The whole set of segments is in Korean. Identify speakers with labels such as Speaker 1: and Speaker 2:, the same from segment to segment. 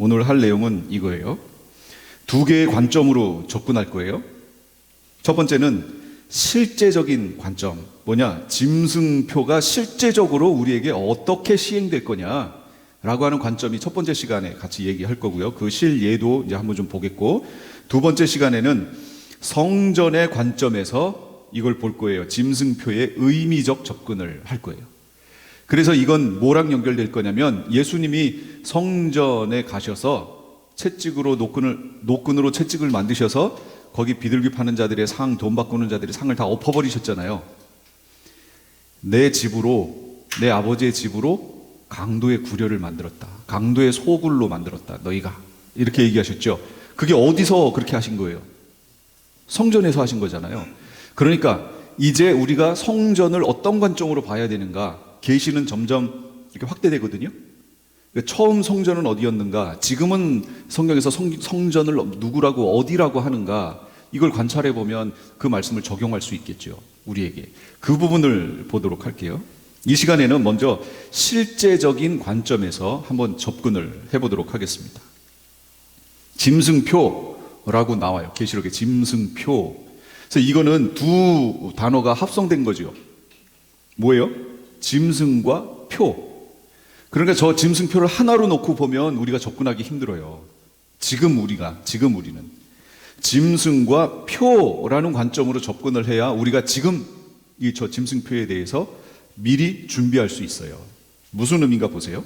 Speaker 1: 오늘 할 내용은 이거예요. 두 개의 관점으로 접근할 거예요. 첫 번째는 실제적인 관점. 뭐냐? 짐승표가 실제적으로 우리에게 어떻게 시행될 거냐라고 하는 관점이 첫 번째 시간에 같이 얘기할 거고요. 그 실예도 이제 한번 좀 보겠고, 두 번째 시간에는 성전의 관점에서 이걸 볼 거예요. 짐승표의 의미적 접근을 할 거예요. 그래서 이건 뭐랑 연결될 거냐면, 예수님이 성전에 가셔서 채찍으로 노끈으로 채찍을 만드셔서 거기 비둘기 파는 자들의 상, 돈 바꾸는 자들의 상을 다 엎어버리셨잖아요. 내 집으로, 내 아버지의 집으로 강도의 구려를 만들었다. 강도의 소굴로 만들었다. 너희가. 이렇게 얘기하셨죠. 그게 어디서 그렇게 하신 거예요? 성전에서 하신 거잖아요. 그러니까 이제 우리가 성전을 어떤 관점으로 봐야 되는가? 계시는 점점 이렇게 확대되거든요. 그러니까 처음 성전은 어디였는가? 지금은 성경에서 성전을 누구라고 어디라고 하는가? 이걸 관찰해 보면 그 말씀을 적용할 수 있겠죠. 우리에게. 그 부분을 보도록 할게요. 이 시간에는 먼저 실제적인 관점에서 한번 접근을 해보도록 하겠습니다. 짐승표라고 나와요. 계시록에 짐승표. 그래서 이거는 두 단어가 합성된 거죠. 뭐예요? 짐승과 표. 그러니까 저 짐승표를 하나로 놓고 보면 우리가 접근하기 힘들어요. 지금 우리는 짐승과 표라는 관점으로 접근을 해야 우리가 지금 이 저 짐승표에 대해서 미리 준비할 수 있어요. 무슨 의미인가 보세요.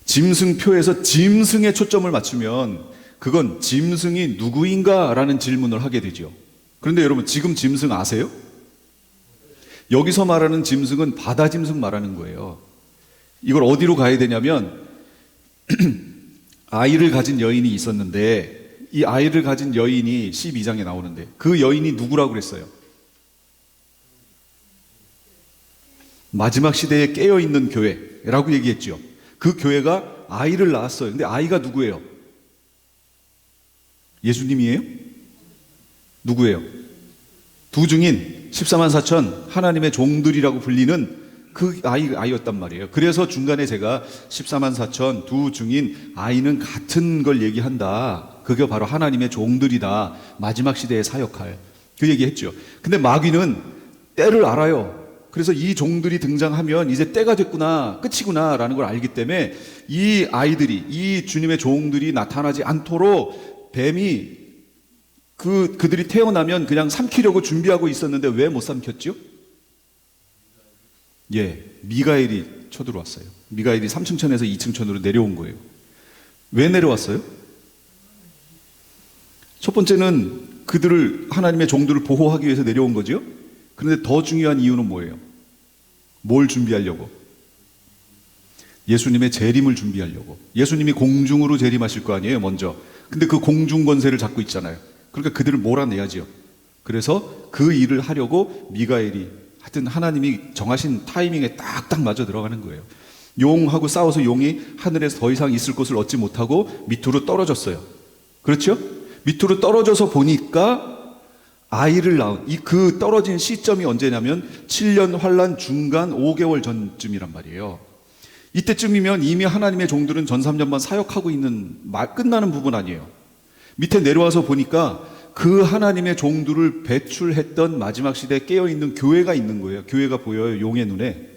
Speaker 1: 짐승표에서 짐승에 초점을 맞추면 그건 짐승이 누구인가라는 질문을 하게 되죠. 그런데 여러분, 지금 짐승 아세요? 여기서 말하는 짐승은 바다 짐승 말하는 거예요. 이걸 어디로 가야 되냐면 아이를 가진 여인이 있었는데, 이 아이를 가진 여인이 12장에 나오는데 그 여인이 누구라고 그랬어요? 마지막 시대에 깨어있는 교회라고 얘기했죠. 그 교회가 아이를 낳았어요. 근데 아이가 누구예요? 예수님이에요? 누구예요? 두 증인 14만 4천 하나님의 종들이라고 불리는 그 아이였단 말이에요. 그래서 중간에 제가 14만 4천 두 증인 아이는 같은 걸 얘기한다. 그게 바로 하나님의 종들이다. 마지막 시대에 사역할. 그 얘기했죠. 근데 마귀는 때를 알아요. 그래서 이 종들이 등장하면 이제 때가 됐구나, 끝이구나 라는 걸 알기 때문에 이 아이들이, 이 주님의 종들이 나타나지 않도록 뱀이 그들이 태어나면 그냥 삼키려고 준비하고 있었는데 왜 못 삼켰죠? 미가엘이 쳐들어왔어요. 미가엘이 3층 천에서 2층 천으로 내려온 거예요. 왜 내려왔어요? 첫 번째는 그들을, 하나님의 종들을 보호하기 위해서 내려온 거죠. 그런데 더 중요한 이유는 뭐예요? 뭘 준비하려고? 예수님의 재림을 준비하려고. 예수님이 공중으로 재림하실 거 아니에요, 먼저. 근데 그 공중 권세를 잡고 있잖아요. 그러니까 그들을 몰아내야지요. 그래서 그 일을 하려고 미가엘이, 하여튼 하나님이 정하신 타이밍에 딱딱 맞아 들어가는 거예요. 용하고 싸워서 용이 하늘에서 더 이상 있을 곳을 얻지 못하고 밑으로 떨어졌어요. 그렇죠? 밑으로 떨어져서 보니까 아이를 낳은, 그 떨어진 시점이 언제냐면 7년 환란 중간 5개월 전쯤이란 말이에요. 이때쯤이면 이미 하나님의 종들은 전 3년만 사역하고 있는, 끝나는 부분 아니에요. 밑에 내려와서 보니까 그 하나님의 종들을 배출했던 마지막 시대에 깨어있는 교회가 있는 거예요. 교회가 보여요, 용의 눈에.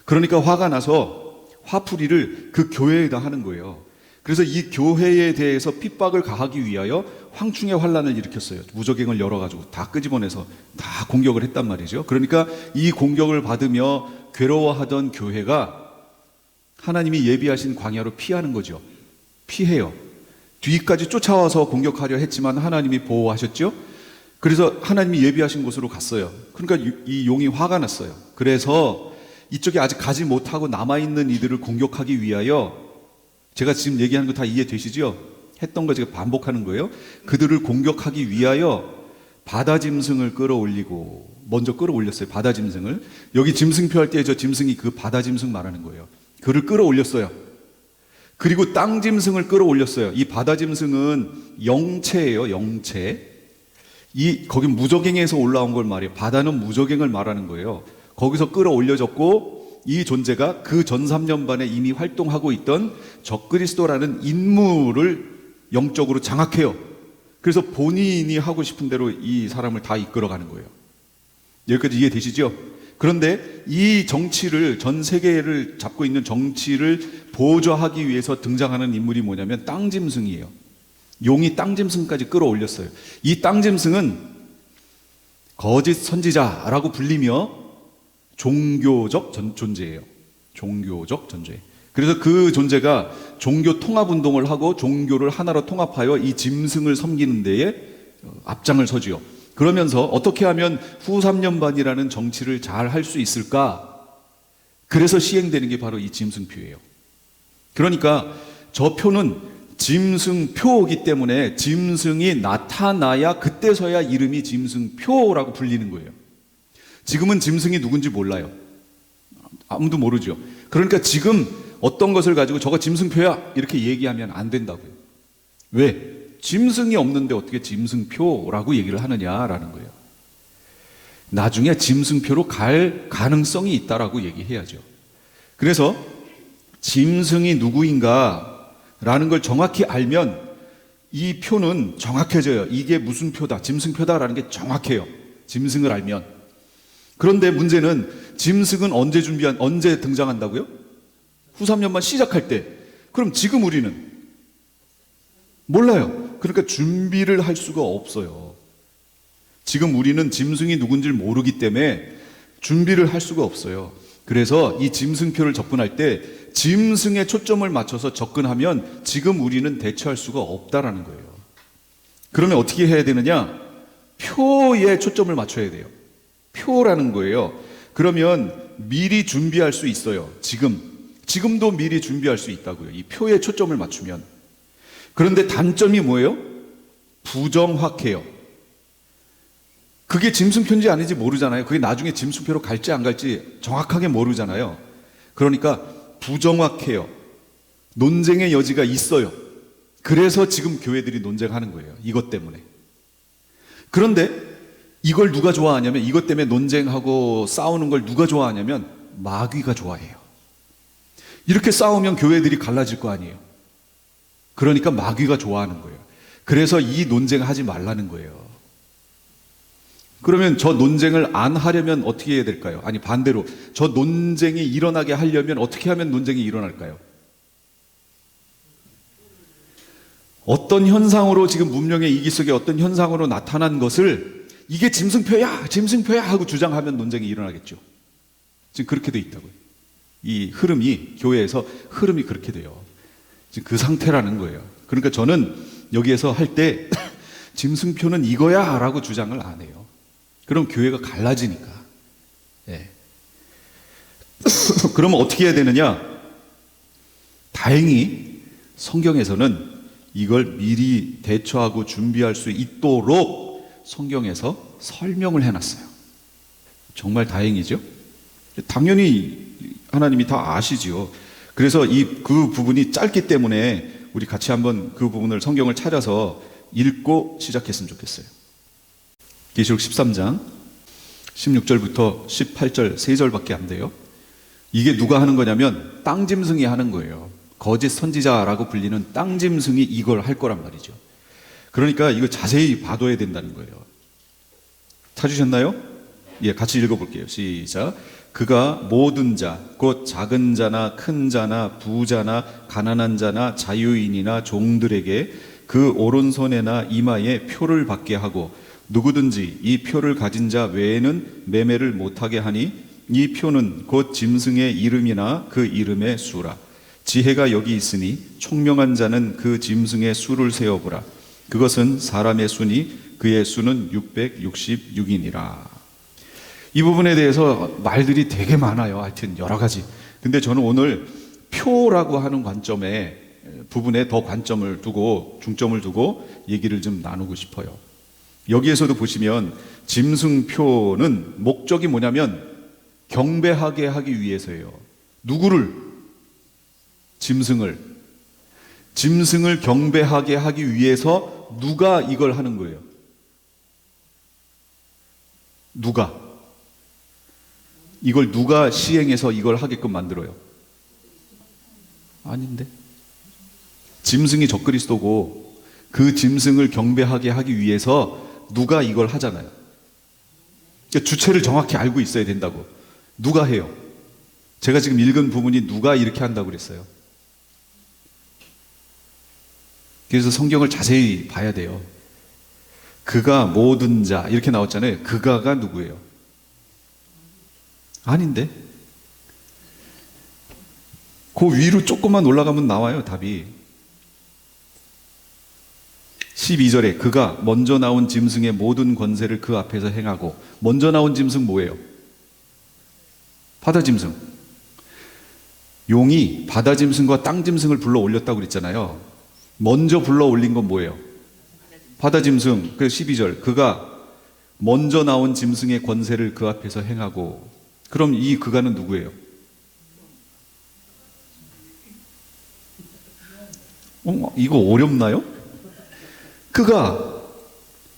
Speaker 1: 그러니까 화가 나서 화풀이를 그 교회에다 하는 거예요. 그래서 이 교회에 대해서 핍박을 가하기 위하여 황충의 환란을 일으켰어요. 무저갱을 열어가지고 다 끄집어내서 다 공격을 했단 말이죠. 그러니까 이 공격을 받으며 괴로워하던 교회가 하나님이 예비하신 광야로 피하는 거죠. 피해요. 뒤까지 쫓아와서 공격하려 했지만 하나님이 보호하셨죠. 그래서 하나님이 예비하신 곳으로 갔어요. 그러니까 이 용이 화가 났어요. 그래서 이쪽에 아직 가지 못하고 남아있는 이들을 공격하기 위하여, 제가 지금 얘기하는 거 다 이해되시죠? 했던 거 제가 반복하는 거예요. 그들을 공격하기 위하여 바다 짐승을 끌어올리고, 먼저 끌어올렸어요. 바다 짐승을. 여기 짐승표 할 때 저 짐승이 그 바다 짐승 말하는 거예요. 그를 끌어올렸어요. 그리고 땅 짐승을 끌어올렸어요. 이 바다 짐승은 영체예요. 영체. 거기 무저갱에서 올라온 걸 말이에요. 바다는 무저갱을 말하는 거예요. 거기서 끌어올려졌고 이 존재가 그 전 3년반에 이미 활동하고 있던 적그리스도라는 인물을 영적으로 장악해요. 그래서 본인이 하고 싶은 대로 이 사람을 다 이끌어가는 거예요. 여기까지 이해되시죠? 그런데 이 정치를, 전 세계를 잡고 있는 정치를 보좌하기 위해서 등장하는 인물이 뭐냐면 땅짐승이에요. 용이 땅짐승까지 끌어올렸어요. 이 땅짐승은 거짓 선지자라고 불리며 종교적 존재예요. 종교적 존재. 그래서 그 존재가 종교 통합 운동을 하고 종교를 하나로 통합하여 이 짐승을 섬기는 데에 앞장을 서지요. 그러면서 어떻게 하면 후 3년반이라는 정치를 잘 할 수 있을까? 그래서 시행되는 게 바로 이 짐승표예요. 그러니까 저 표는 짐승표이기 때문에 짐승이 나타나야 그때서야 이름이 짐승표라고 불리는 거예요. 지금은 짐승이 누군지 몰라요. 아무도 모르죠. 그러니까 지금 어떤 것을 가지고 저거 짐승표야 이렇게 얘기하면 안 된다고요. 왜? 짐승이 없는데 어떻게 짐승표라고 얘기를 하느냐라는 거예요. 나중에 짐승표로 갈 가능성이 있다라고 얘기해야죠. 그래서 짐승이 누구인가라는 걸 정확히 알면 이 표는 정확해져요. 이게 무슨 표다, 짐승표다라는 게 정확해요. 짐승을 알면. 그런데 문제는 짐승은 언제 등장한다고요? 후 3년만 시작할 때. 그럼 지금 우리는 몰라요. 그러니까 준비를 할 수가 없어요. 지금 우리는 짐승이 누군지를 모르기 때문에 준비를 할 수가 없어요. 그래서 이 짐승표를 접근할 때 짐승에 초점을 맞춰서 접근하면 지금 우리는 대처할 수가 없다라는 거예요. 그러면 어떻게 해야 되느냐? 표에 초점을 맞춰야 돼요. 표라는 거예요. 그러면 미리 준비할 수 있어요. 지금도 미리 준비할 수 있다고요. 이 표에 초점을 맞추면. 그런데 단점이 뭐예요? 부정확해요. 그게 짐승표인지 아닌지 모르잖아요. 그게 나중에 짐승표로 갈지 안 갈지 정확하게 모르잖아요. 그러니까 부정확해요. 논쟁의 여지가 있어요. 그래서 지금 교회들이 논쟁하는 거예요. 이것 때문에. 그런데 이걸 누가 좋아하냐면, 이것 때문에 논쟁하고 싸우는 걸 누가 좋아하냐면 마귀가 좋아해요. 이렇게 싸우면 교회들이 갈라질 거 아니에요. 그러니까 마귀가 좋아하는 거예요. 그래서 이 논쟁을 하지 말라는 거예요. 그러면 저 논쟁을 안 하려면 어떻게 해야 될까요? 아니 반대로 저 논쟁이 일어나게 하려면 어떻게 하면 논쟁이 일어날까요? 어떤 현상으로, 지금 문명의 이기 속에 어떤 현상으로 나타난 것을 이게 짐승표야 하고 주장하면 논쟁이 일어나겠죠. 지금 그렇게 돼 있다고요. 이 흐름이, 교회에서 흐름이 그렇게 돼요. 지금 그 상태라는 거예요. 그러니까 저는 여기에서 할 때 짐승표는 이거야 라고 주장을 안 해요. 그럼 교회가 갈라지니까. 예. 그러면 어떻게 해야 되느냐? 다행히 성경에서는 이걸 미리 대처하고 준비할 수 있도록 성경에서 설명을 해놨어요. 정말 다행이죠? 당연히 하나님이 다 아시지요. 그래서 그 부분이 짧기 때문에 우리 같이 한번 그 부분을 성경을 찾아서 읽고 시작했으면 좋겠어요. 계시록 13장 16절부터 18절 3절밖에 안 돼요. 이게 누가 하는 거냐면 땅짐승이 하는 거예요. 거짓 선지자라고 불리는 땅짐승이 이걸 할 거란 말이죠. 그러니까 이거 자세히 봐둬야 된다는 거예요. 찾으셨나요? 예, 같이 읽어볼게요. 시작. 그가 모든 자, 곧 작은 자나 큰 자나 부자나 가난한 자나 자유인이나 종들에게 그 오른손에나 이마에 표를 받게 하고 누구든지 이 표를 가진 자 외에는 매매를 못하게 하니 이 표는 곧 짐승의 이름이나 그 이름의 수라. 지혜가 여기 있으니 총명한 자는 그 짐승의 수를 세어보라. 그것은 사람의 수니 그의 수는 666이니라. 이 부분에 대해서 말들이 되게 많아요. 하여튼 여러 가지. 근데 저는 오늘 표라고 하는 부분에 더 관점을 두고, 중점을 두고 얘기를 좀 나누고 싶어요. 여기에서도 보시면 짐승표는 목적이 뭐냐면 경배하게 하기 위해서예요. 누구를? 짐승을 경배하게 하기 위해서 누가 이걸 하는 거예요? 누가? 이걸 누가 시행해서 이걸 하게끔 만들어요? 아닌데. 짐승이 적그리스도고 그 짐승을 경배하게 하기 위해서 누가 이걸 하잖아요. 그러니까 주체를 정확히 알고 있어야 된다고. 누가 해요? 제가 지금 읽은 부분이 누가 이렇게 한다고 그랬어요. 그래서 성경을 자세히 봐야 돼요. 그가 모든 자 이렇게 나왔잖아요. 그가가 누구예요? 아닌데. 그 위로 조금만 올라가면 나와요, 답이. 12절에 그가 먼저 나온 짐승의 모든 권세를 그 앞에서 행하고, 먼저 나온 짐승 뭐예요? 바다 짐승. 용이 바다 짐승과 땅 짐승을 불러 올렸다고 그랬잖아요. 먼저 불러 올린 건 뭐예요? 바다 짐승. 그 12절 그가 먼저 나온 짐승의 권세를 그 앞에서 행하고. 그럼 이 그가는 누구예요? 이거 어렵나요? 그가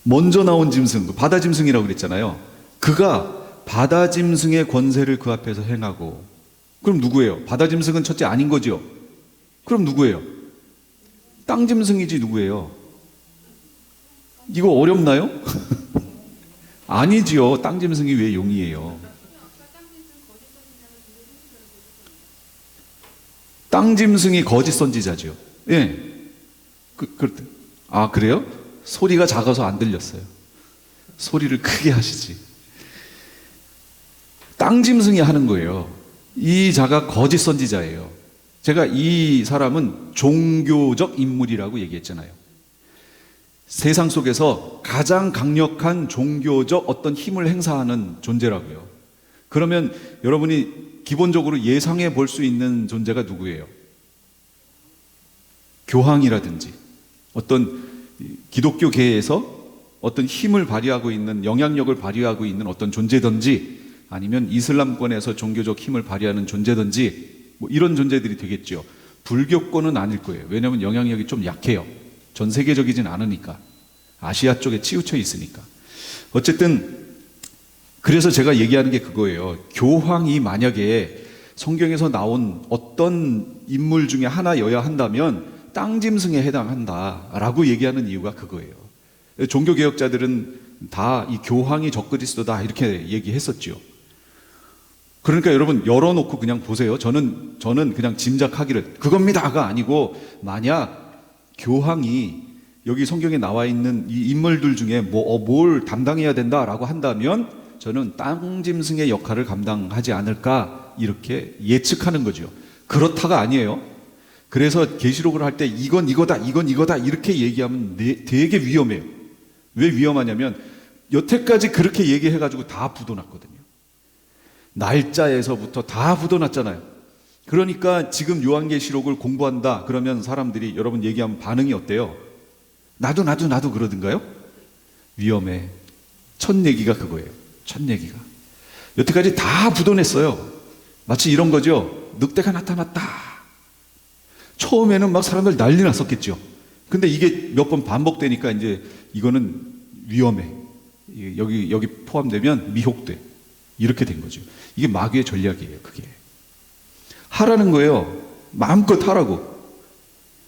Speaker 1: 먼저 나온 짐승, 바다 짐승이라고 그랬잖아요. 그가 바다 짐승의 권세를 그 앞에서 행하고. 그럼 누구예요? 바다 짐승은 첫째 아닌 거죠? 그럼 누구예요? 땅 짐승이지 누구예요? 이거 어렵나요? 아니지요. 땅 짐승이 왜 용이에요? 땅 짐승이 거짓 선지자죠. 예. 그렇대. 아, 그래요? 소리가 작아서 안 들렸어요. 소리를 크게 하시지. 땅 짐승이 하는 거예요. 이 자가 거짓 선지자예요. 제가 이 사람은 종교적 인물이라고 얘기했잖아요. 세상 속에서 가장 강력한 종교적 어떤 힘을 행사하는 존재라고요. 그러면 여러분이 기본적으로 예상해 볼 수 있는 존재가 누구예요? 교황이라든지 어떤 기독교계에서 어떤 힘을 발휘하고 있는, 영향력을 발휘하고 있는 어떤 존재든지, 아니면 이슬람권에서 종교적 힘을 발휘하는 존재든지, 뭐 이런 존재들이 되겠죠. 불교권은 아닐 거예요. 왜냐하면 영향력이 좀 약해요. 전 세계적이진 않으니까. 아시아 쪽에 치우쳐 있으니까. 어쨌든 그래서 제가 얘기하는 게 그거예요. 교황이 만약에 성경에서 나온 어떤 인물 중에 하나여야 한다면 땅 짐승에 해당한다라고 얘기하는 이유가 그거예요. 종교개혁자들은 다 이 교황이 적그리스도다 이렇게 얘기했었죠. 그러니까 여러분 열어놓고 그냥 보세요. 저는 그냥 짐작하기를 그겁니다가 아니고, 만약 교황이 여기 성경에 나와 있는 이 인물들 중에 뭘 담당해야 된다라고 한다면 저는 땅 짐승의 역할을 감당하지 않을까 이렇게 예측하는 거죠. 그렇다가 아니에요. 그래서 계시록을 할 때 이건 이거다 이렇게 얘기하면 되게 위험해요. 왜 위험하냐면 여태까지 그렇게 얘기해가지고 다 부도났거든요. 날짜에서부터 다 부도났잖아요. 그러니까 지금 요한계시록을 공부한다 그러면 사람들이, 여러분 얘기하면 반응이 어때요? 나도 그러던가요? 위험해. 첫 얘기가 그거예요. 첫 얘기가 여태까지 다 부도냈어요. 마치 이런 거죠. 늑대가 나타났다. 처음에는 막 사람들 난리 났었겠죠. 근데 이게 몇 번 반복되니까 이제 이거는 위험해. 여기 포함되면 미혹돼. 이렇게 된 거죠. 이게 마귀의 전략이에요. 그게 하라는 거예요. 마음껏 하라고.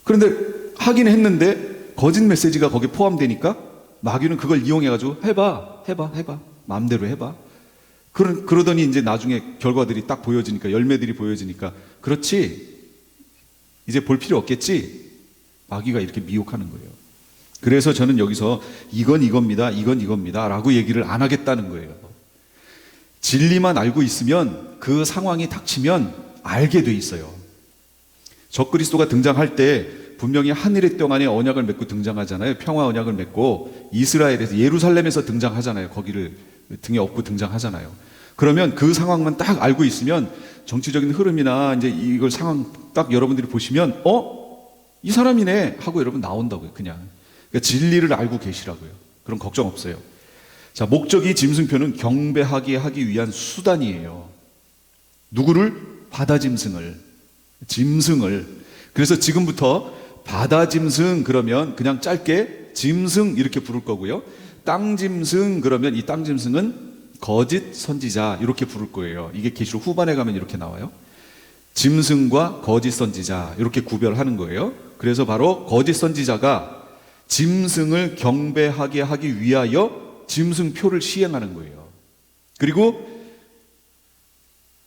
Speaker 1: 그런데 하긴 했는데 거짓 메시지가 거기에 포함되니까 마귀는 그걸 이용해가지고 해봐 마음대로 해봐. 그러더니 이제 나중에 결과들이 딱 보여지니까, 열매들이 보여지니까, 그렇지 이제 볼 필요 없겠지. 마귀가 이렇게 미혹하는 거예요. 그래서 저는 여기서 이건 이겁니다 라고 얘기를 안 하겠다는 거예요. 진리만 알고 있으면 그 상황이 닥치면 알게 돼 있어요. 적그리스도가 등장할 때 분명히 하늘의 땅 안에 언약을 맺고 등장하잖아요. 평화 언약을 맺고 이스라엘에서, 예루살렘에서 등장하잖아요. 거기를 등에 업고 등장하잖아요. 그러면 그 상황만 딱 알고 있으면 정치적인 흐름이나 이제 이걸 상황 딱 여러분들이 보시면 이 사람이네 하고 여러분 나온다고요. 그냥. 그러니까 진리를 알고 계시라고요. 그럼 걱정 없어요. 자, 목적이 짐승표는 경배하게 하기 위한 수단이에요. 누구를? 바다 짐승을. 그래서 지금부터 바다 짐승 그러면 그냥 짧게 짐승 이렇게 부를 거고요. 땅 짐승 그러면 이 땅 짐승은 거짓 선지자 이렇게 부를 거예요. 이게 계시록 후반에 가면 이렇게 나와요. 짐승과 거짓 선지자 이렇게 구별하는 거예요. 그래서 바로 거짓 선지자가 짐승을 경배하게 하기 위하여 짐승표를 시행하는 거예요. 그리고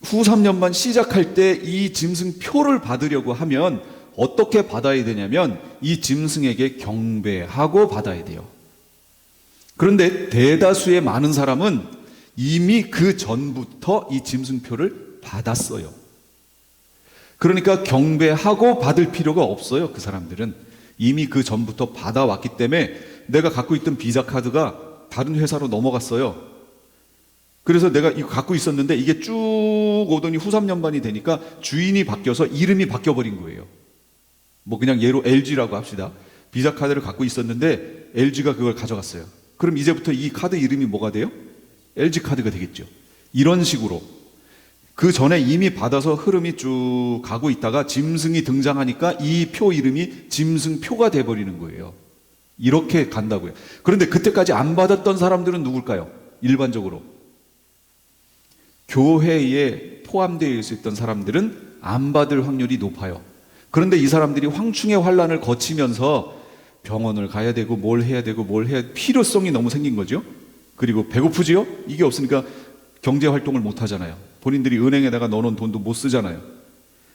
Speaker 1: 후 3년만 시작할 때 이 짐승표를 받으려고 하면 어떻게 받아야 되냐면 이 짐승에게 경배하고 받아야 돼요. 그런데 대다수의 많은 사람은 이미 그 전부터 이 짐승표를 받았어요. 그러니까 경배하고 받을 필요가 없어요. 그 사람들은 이미 그 전부터 받아왔기 때문에 내가 갖고 있던 비자 카드가 다른 회사로 넘어갔어요. 그래서 내가 이거 갖고 있었는데 이게 쭉 오더니 후 3년반이 되니까 주인이 바뀌어서 이름이 바뀌어버린 거예요. 뭐 그냥 예로 LG라고 합시다. 비자 카드를 갖고 있었는데 LG가 그걸 가져갔어요. 그럼 이제부터 이 카드 이름이 뭐가 돼요? LG 카드가 되겠죠. 이런 식으로 그 전에 이미 받아서 흐름이 쭉 가고 있다가 짐승이 등장하니까 이 표 이름이 짐승표가 돼버리는 거예요. 이렇게 간다고요. 그런데 그때까지 안 받았던 사람들은 누굴까요? 일반적으로 교회에 포함되어 있었던 사람들은 안 받을 확률이 높아요. 그런데 이 사람들이 황충의 환란을 거치면서 병원을 가야 되고 뭘 해야 되고 뭘 해야 필요성이 너무 생긴 거죠. 그리고 배고프지요? 이게 없으니까 경제 활동을 못 하잖아요. 본인들이 은행에다가 넣어놓은 돈도 못 쓰잖아요.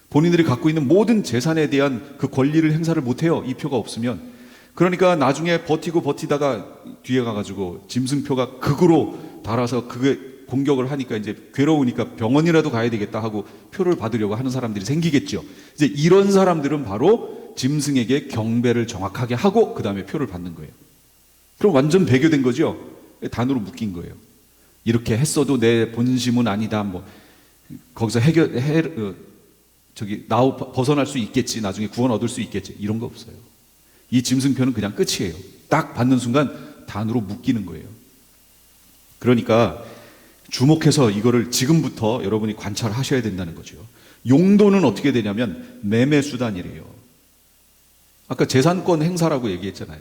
Speaker 1: 본인들이 갖고 있는 모든 재산에 대한 그 권리를 행사를 못 해요. 이 표가 없으면. 그러니까 나중에 버티고 버티다가 뒤에 가가지고 짐승표가 극으로 달아서 그게 공격을 하니까 이제 괴로우니까 병원이라도 가야 되겠다 하고 표를 받으려고 하는 사람들이 생기겠죠. 이제 이런 사람들은 바로 짐승에게 경배를 정확하게 하고 그 다음에 표를 받는 거예요. 그럼 완전 배교된 거죠. 단으로 묶인 거예요. 이렇게 했어도 내 본심은 아니다. 뭐 거기서 벗어날 수 있겠지. 나중에 구원 얻을 수 있겠지. 이런 거 없어요. 이 짐승표는 그냥 끝이에요. 딱 받는 순간 단으로 묶이는 거예요. 그러니까 주목해서 이거를 지금부터 여러분이 관찰하셔야 된다는 거죠. 용도는 어떻게 되냐면 매매 수단이래요. 아까 재산권 행사라고 얘기했잖아요.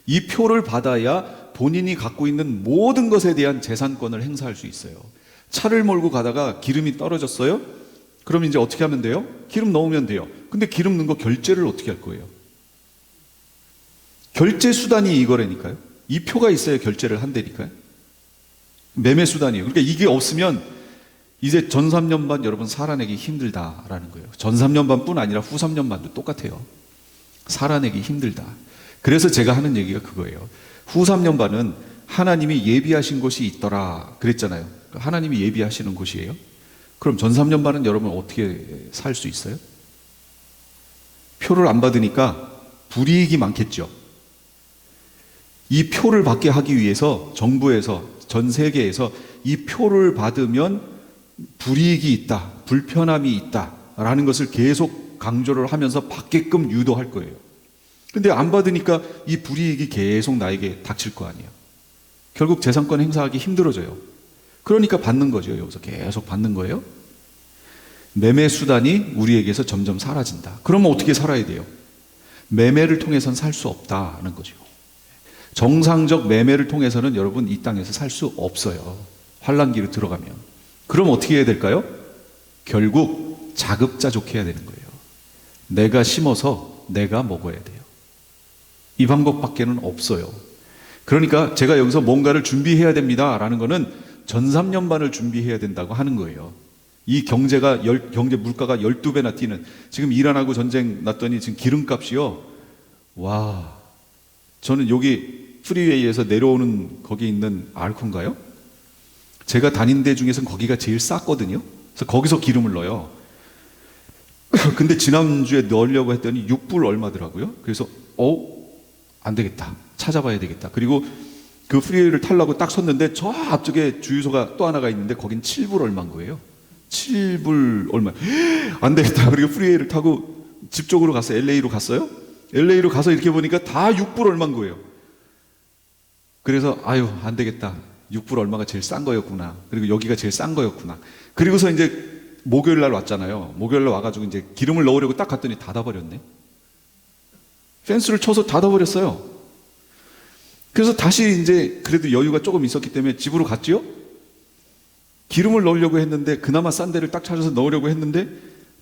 Speaker 1: 이 표를 받아야 본인이 갖고 있는 모든 것에 대한 재산권을 행사할 수 있어요. 차를 몰고 가다가 기름이 떨어졌어요? 그럼 이제 어떻게 하면 돼요? 기름 넣으면 돼요. 근데 기름 넣은 거 결제를 어떻게 할 거예요? 결제 수단이 이거라니까요. 이 표가 있어야 결제를 한다니까요. 매매 수단이에요. 그러니까 이게 없으면 이제 전 3년반 여러분 살아내기 힘들다라는 거예요. 전 3년반뿐 아니라 후 3년반도 똑같아요. 살아내기 힘들다. 그래서 제가 하는 얘기가 그거예요. 후 3년반은 하나님이 예비하신 곳이 있더라 그랬잖아요. 하나님이 예비하시는 곳이에요. 그럼 전 3년반은 여러분 어떻게 살 수 있어요? 표를 안 받으니까 불이익이 많겠죠. 이 표를 받게 하기 위해서 정부에서 전 세계에서 이 표를 받으면 불이익이 있다, 불편함이 있다라는 것을 계속 강조를 하면서 받게끔 유도할 거예요. 근데 안 받으니까 이 불이익이 계속 나에게 닥칠 거 아니에요. 결국 재산권 행사하기 힘들어져요. 그러니까 받는 거죠. 여기서 계속 받는 거예요. 매매 수단이 우리에게서 점점 사라진다. 그러면 어떻게 살아야 돼요? 매매를 통해서는 살 수 없다는 거죠. 정상적 매매를 통해서는 여러분 이 땅에서 살 수 없어요. 환란기로 들어가면. 그럼 어떻게 해야 될까요? 결국 자급자족해야 되는 거예요. 내가 심어서 내가 먹어야 돼요. 이 방법밖에는 없어요. 그러니까 제가 여기서 뭔가를 준비해야 됩니다라는 거는 전 3년반을 준비해야 된다고 하는 거예요. 이 경제 물가가 12배나 뛰는, 지금 이란하고 전쟁 났더니 지금 기름값이요. 와, 저는 여기 프리웨이에서 내려오는 거기 있는 알콘가요? 제가 다닌 데 중에서는 거기가 제일 쌌거든요. 그래서 거기서 기름을 넣어요. 근데 지난주에 넣으려고 했더니 6불 얼마더라고요. 그래서 안 되겠다. 찾아봐야 되겠다. 그리고 그 프리웨이를 타려고 딱 섰는데 저 앞쪽에 주유소가 또 하나가 있는데 거긴 7불 얼마인 거예요. 7불 얼마. 안 되겠다. 그리고 프리웨이를 타고 집 쪽으로 갔어요. LA로 갔어요. LA로 가서 이렇게 보니까 다 6불 얼마인 거예요. 그래서 안 되겠다. 6불 얼마가 제일 싼 거였구나. 그리고 여기가 제일 싼 거였구나. 그리고서 이제 목요일 날 왔잖아요. 목요일 날 와가지고 이제 기름을 넣으려고 딱 갔더니 닫아버렸네. 펜스를 쳐서 기름을 넣으려고 했는데 그나마 싼 데를 딱 찾아서 넣으려고 했는데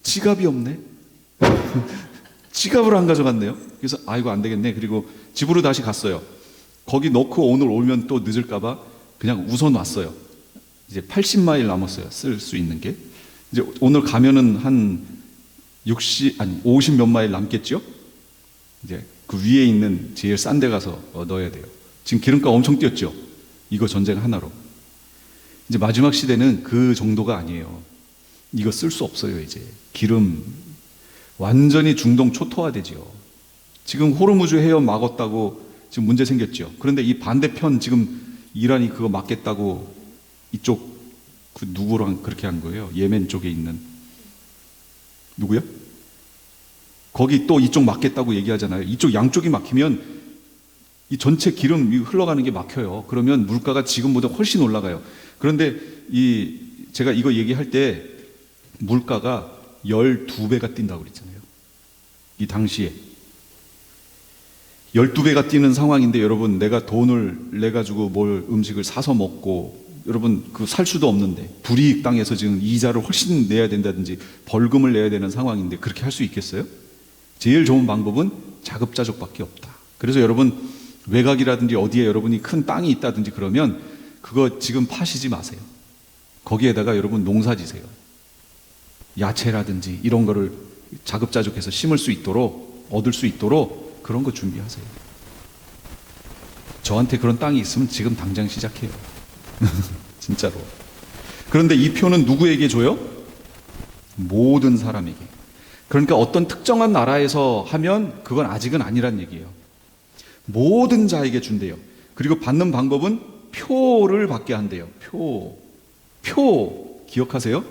Speaker 1: 지갑이 없네. 지갑을 안 가져갔네요. 그래서 아이고 안 되겠네. 그리고 집으로 다시 갔어요. 거기 넣고 오늘 오면 또 늦을까봐 그냥 우선 왔어요. 이제 80마일 남았어요. 쓸 수 있는 게. 이제 오늘 가면은 한 50 몇 마일 남겠죠? 이제 그 위에 있는 제일 싼 데 가서 넣어야 돼요. 지금 기름값 엄청 뛰었죠? 이거 전쟁 하나로. 이제 마지막 시대는 그 정도가 아니에요. 이거 쓸 수 없어요, 이제. 기름 완전히 중동 초토화되지요. 지금 호르무즈 해협 막았다고 지금 문제 생겼죠. 그런데 이 반대편 지금 이란이 그거 막겠다고 이쪽 그 누구랑 그렇게 한 거예요? 예멘 쪽에 있는 누구요? 거기 또 이쪽 막겠다고 얘기하잖아요. 이쪽 양쪽이 막히면 이 전체 기름 흘러가는 게 막혀요. 그러면 물가가 지금보다 훨씬 올라가요. 그런데 제가 이거 얘기할 때 물가가 12배가 뛴다고 그랬잖아요. 이 당시에 12배가 뛰는 상황인데 여러분, 내가 돈을 내 가지고 뭘 음식을 사서 먹고, 여러분 그 살 수도 없는데 불이익 당해서 지금 이자를 훨씬 내야 된다든지 벌금을 내야 되는 상황인데 그렇게 할 수 있겠어요? 제일 좋은 방법은 자급자족밖에 없다. 그래서 여러분 외곽이라든지 어디에 여러분이 큰 땅이 있다든지 그러면 그거 지금 파시지 마세요. 거기에다가 여러분 농사 지세요. 야채라든지 이런 거를 자급자족해서 심을 수 있도록, 얻을 수 있도록 그런 거 준비하세요. 저한테 그런 땅이 있으면 지금 당장 시작해요. 진짜로. 그런데 이 표는 누구에게 줘요? 모든 사람에게. 그러니까 어떤 특정한 나라에서 하면 그건 아직은 아니란 얘기예요. 모든 자에게 준대요. 그리고 받는 방법은 표를 받게 한대요. 표 기억하세요?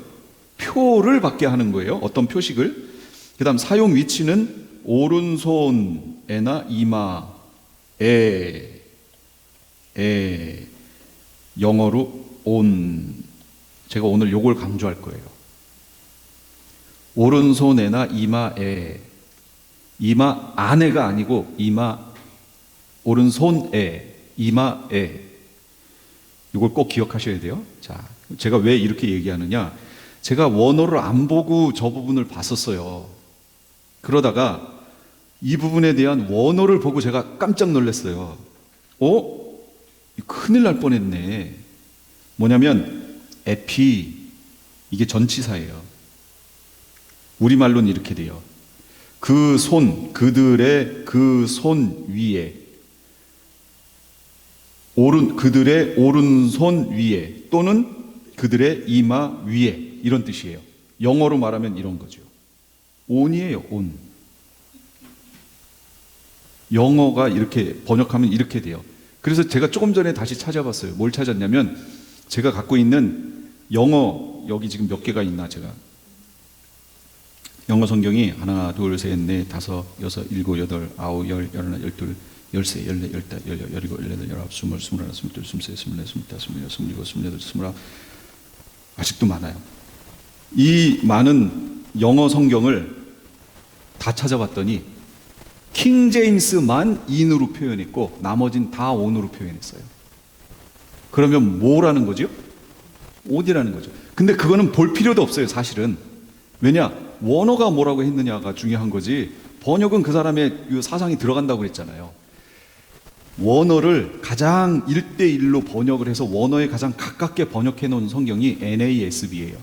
Speaker 1: 표를 받게 하는 거예요. 어떤 표식을. 그 다음 사용 위치는 오른손에나 이마에, 영어로 on. 제가 오늘 요걸 강조할 거예요. 오른손에나 이마에, 이마 안에가 아니고 오른손에, 이마에. 이걸 꼭 기억하셔야 돼요. 자, 제가 왜 이렇게 얘기하느냐? 제가 원어를 안 보고 저 부분을 봤었어요. 그러다가 이 부분에 대한 원어를 보고 제가 깜짝 놀랐어요. 큰일 날 뻔했네. 뭐냐면 에피, 이게 전치사예요. 우리말로는 이렇게 돼요. 그들의 그 손 위에, 그들의 오른손 위에, 또는 그들의 이마 위에, 이런 뜻이에요. 영어로 말하면 이런 거죠. on이에요, on. 영어가 이렇게 번역하면 이렇게 돼요. 그래서 제가 조금 전에 다시 찾아봤어요. 뭘 찾았냐면, 제가 갖고 있는 영어, 여기 지금 몇 개가 있나, 제가. 영어 성경이 하나, 둘, 셋, 넷, 다섯, 여섯, 일곱, 여덟, 아홉, 열, 열하나, 열둘, 열세, 열네, 열다, 열여, 열일곱, 열여덟, 열아홉, 스물, 스물하나, 스물둘, 스물셋, 스물넷, 스물다섯, 스물여섯, 스물일곱, 스물여덟, 스물아홉. 아직도 많아요. 이 많은 영어 성경을 다 찾아봤더니 킹 제임스만 in으로 표현했고 나머진 다 on으로 표현했어요. 그러면 뭐라는 거죠? on이라는 거죠. 근데 그거는 볼 필요도 없어요, 사실은. 왜냐? 원어가 뭐라고 했느냐가 중요한 거지, 번역은 그 사람의 사상이 들어간다고 그랬잖아요. 원어를 가장 1대1로 번역을 해서 원어에 가장 가깝게 번역해 놓은 성경이 NASB예요.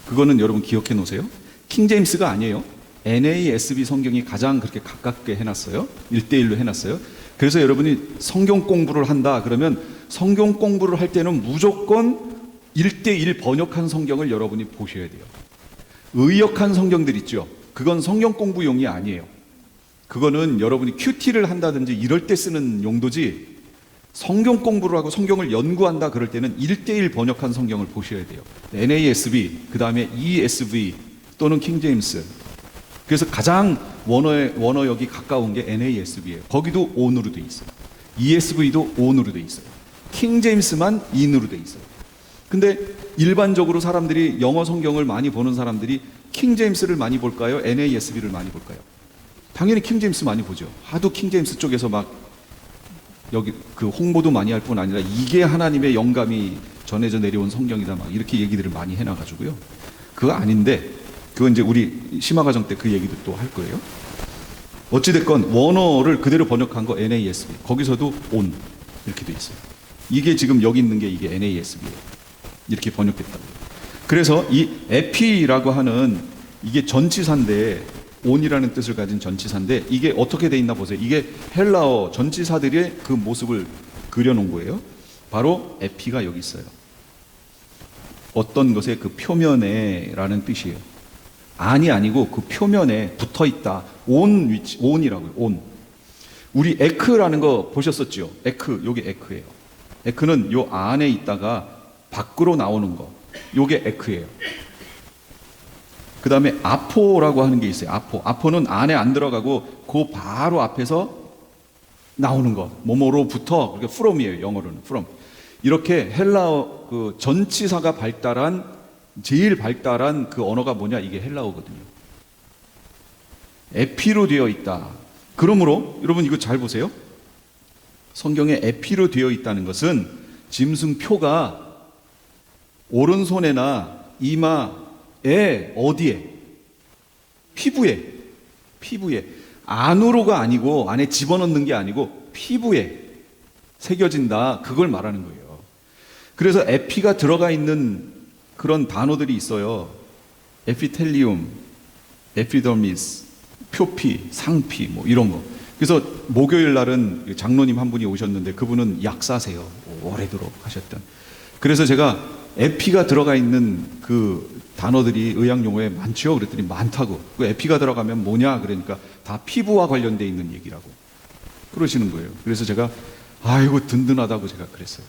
Speaker 1: 그거는 여러분 기억해 놓으세요. 킹제임스가 아니에요. NASB 성경이 가장 그렇게 가깝게 해놨어요. 1대1로 해놨어요. 그래서 여러분이 성경 공부를 한다 그러면 성경 공부를 할 때는 무조건 1대1 번역한 성경을 여러분이 보셔야 돼요. 의역한 성경들 있죠. 그건 성경 공부용이 아니에요. 그거는 여러분이 큐티를 한다든지 이럴 때 쓰는 용도지, 성경 공부를 하고 성경을 연구한다 그럴 때는 1대1 번역한 성경을 보셔야 돼요. NASB, 그 다음에 ESV 또는 킹제임스. 그래서 가장 원어역이 가까운 게 NASB예요. 거기도 on으로 돼 있어요. ESV도 on으로 돼 있어요. 킹제임스만 in으로 돼 있어요. 근데 일반적으로 사람들이 영어 성경을 많이 보는 사람들이 킹제임스를 많이 볼까요? NASB를 많이 볼까요? 당연히 킹제임스 많이 보죠. 하도 킹제임스 쪽에서 막 여기 그 홍보도 많이 할 뿐 아니라 이게 하나님의 영감이 전해져 내려온 성경이다 막 이렇게 얘기들을 많이 해놔가지고요. 그거 아닌데 그건 이제 우리 심화과정 때 그 얘기도 또 할 거예요. 어찌됐건 원어를 그대로 번역한 거 NASB, 거기서도 on 이렇게 돼 있어요. 이게 지금 여기 있는 게 이게 NASB예요. 이렇게 번역됐다고. 그래서 이 에피라고 하는 이게 전치사인데, on이라는 뜻을 가진 전치사인데 이게 어떻게 돼 있나 보세요. 이게 헬라어 전치사들의 그 모습을 그려놓은 거예요. 바로 에피가 여기 있어요. 어떤 것의 그 표면에 라는 뜻이에요. 안이 아니고 그 표면에 붙어 있다. 온 위치, 온이라고요. 온. 우리 에크라는 거 보셨었죠? 에크, 요게 에크예요. 에크는 요 안에 있다가 밖으로 나오는 거. 요게 에크예요. 그 다음에 아포라고 하는 게 있어요. 아포. 아포는 안에 안 들어가고 그 바로 앞에서 나오는 것. 뭐뭐로부터, 그러니까 from이에요. 영어로는 from. 이렇게 헬라어 그 전치사가 제일 발달한 그 언어가 뭐냐? 이게 헬라어거든요. 에피로 되어 있다. 그러므로 여러분 이거 잘 보세요. 성경에 에피로 되어 있다는 것은 짐승표가 오른손에나 이마에 어디에? 피부에 안으로가 아니고 안에 집어넣는 게 아니고 피부에 새겨진다. 그걸 말하는 거예요. 그래서 에피가 들어가 있는 그런 단어들이 있어요. 에피텔리움, 에피더미스, 표피, 상피 뭐 이런 거. 그래서 목요일 날은 장로님 한 분이 오셨는데 그분은 약사세요. 오래도록 하셨던. 그래서 제가 에피가 들어가 있는 그 단어들이 의학 용어에 많죠. 그랬더니 많다고. 그 에피가 들어가면 뭐냐? 그러니까 다 피부와 관련돼 있는 얘기라고 그러시는 거예요. 그래서 제가 아이고 든든하다고 제가 그랬어요.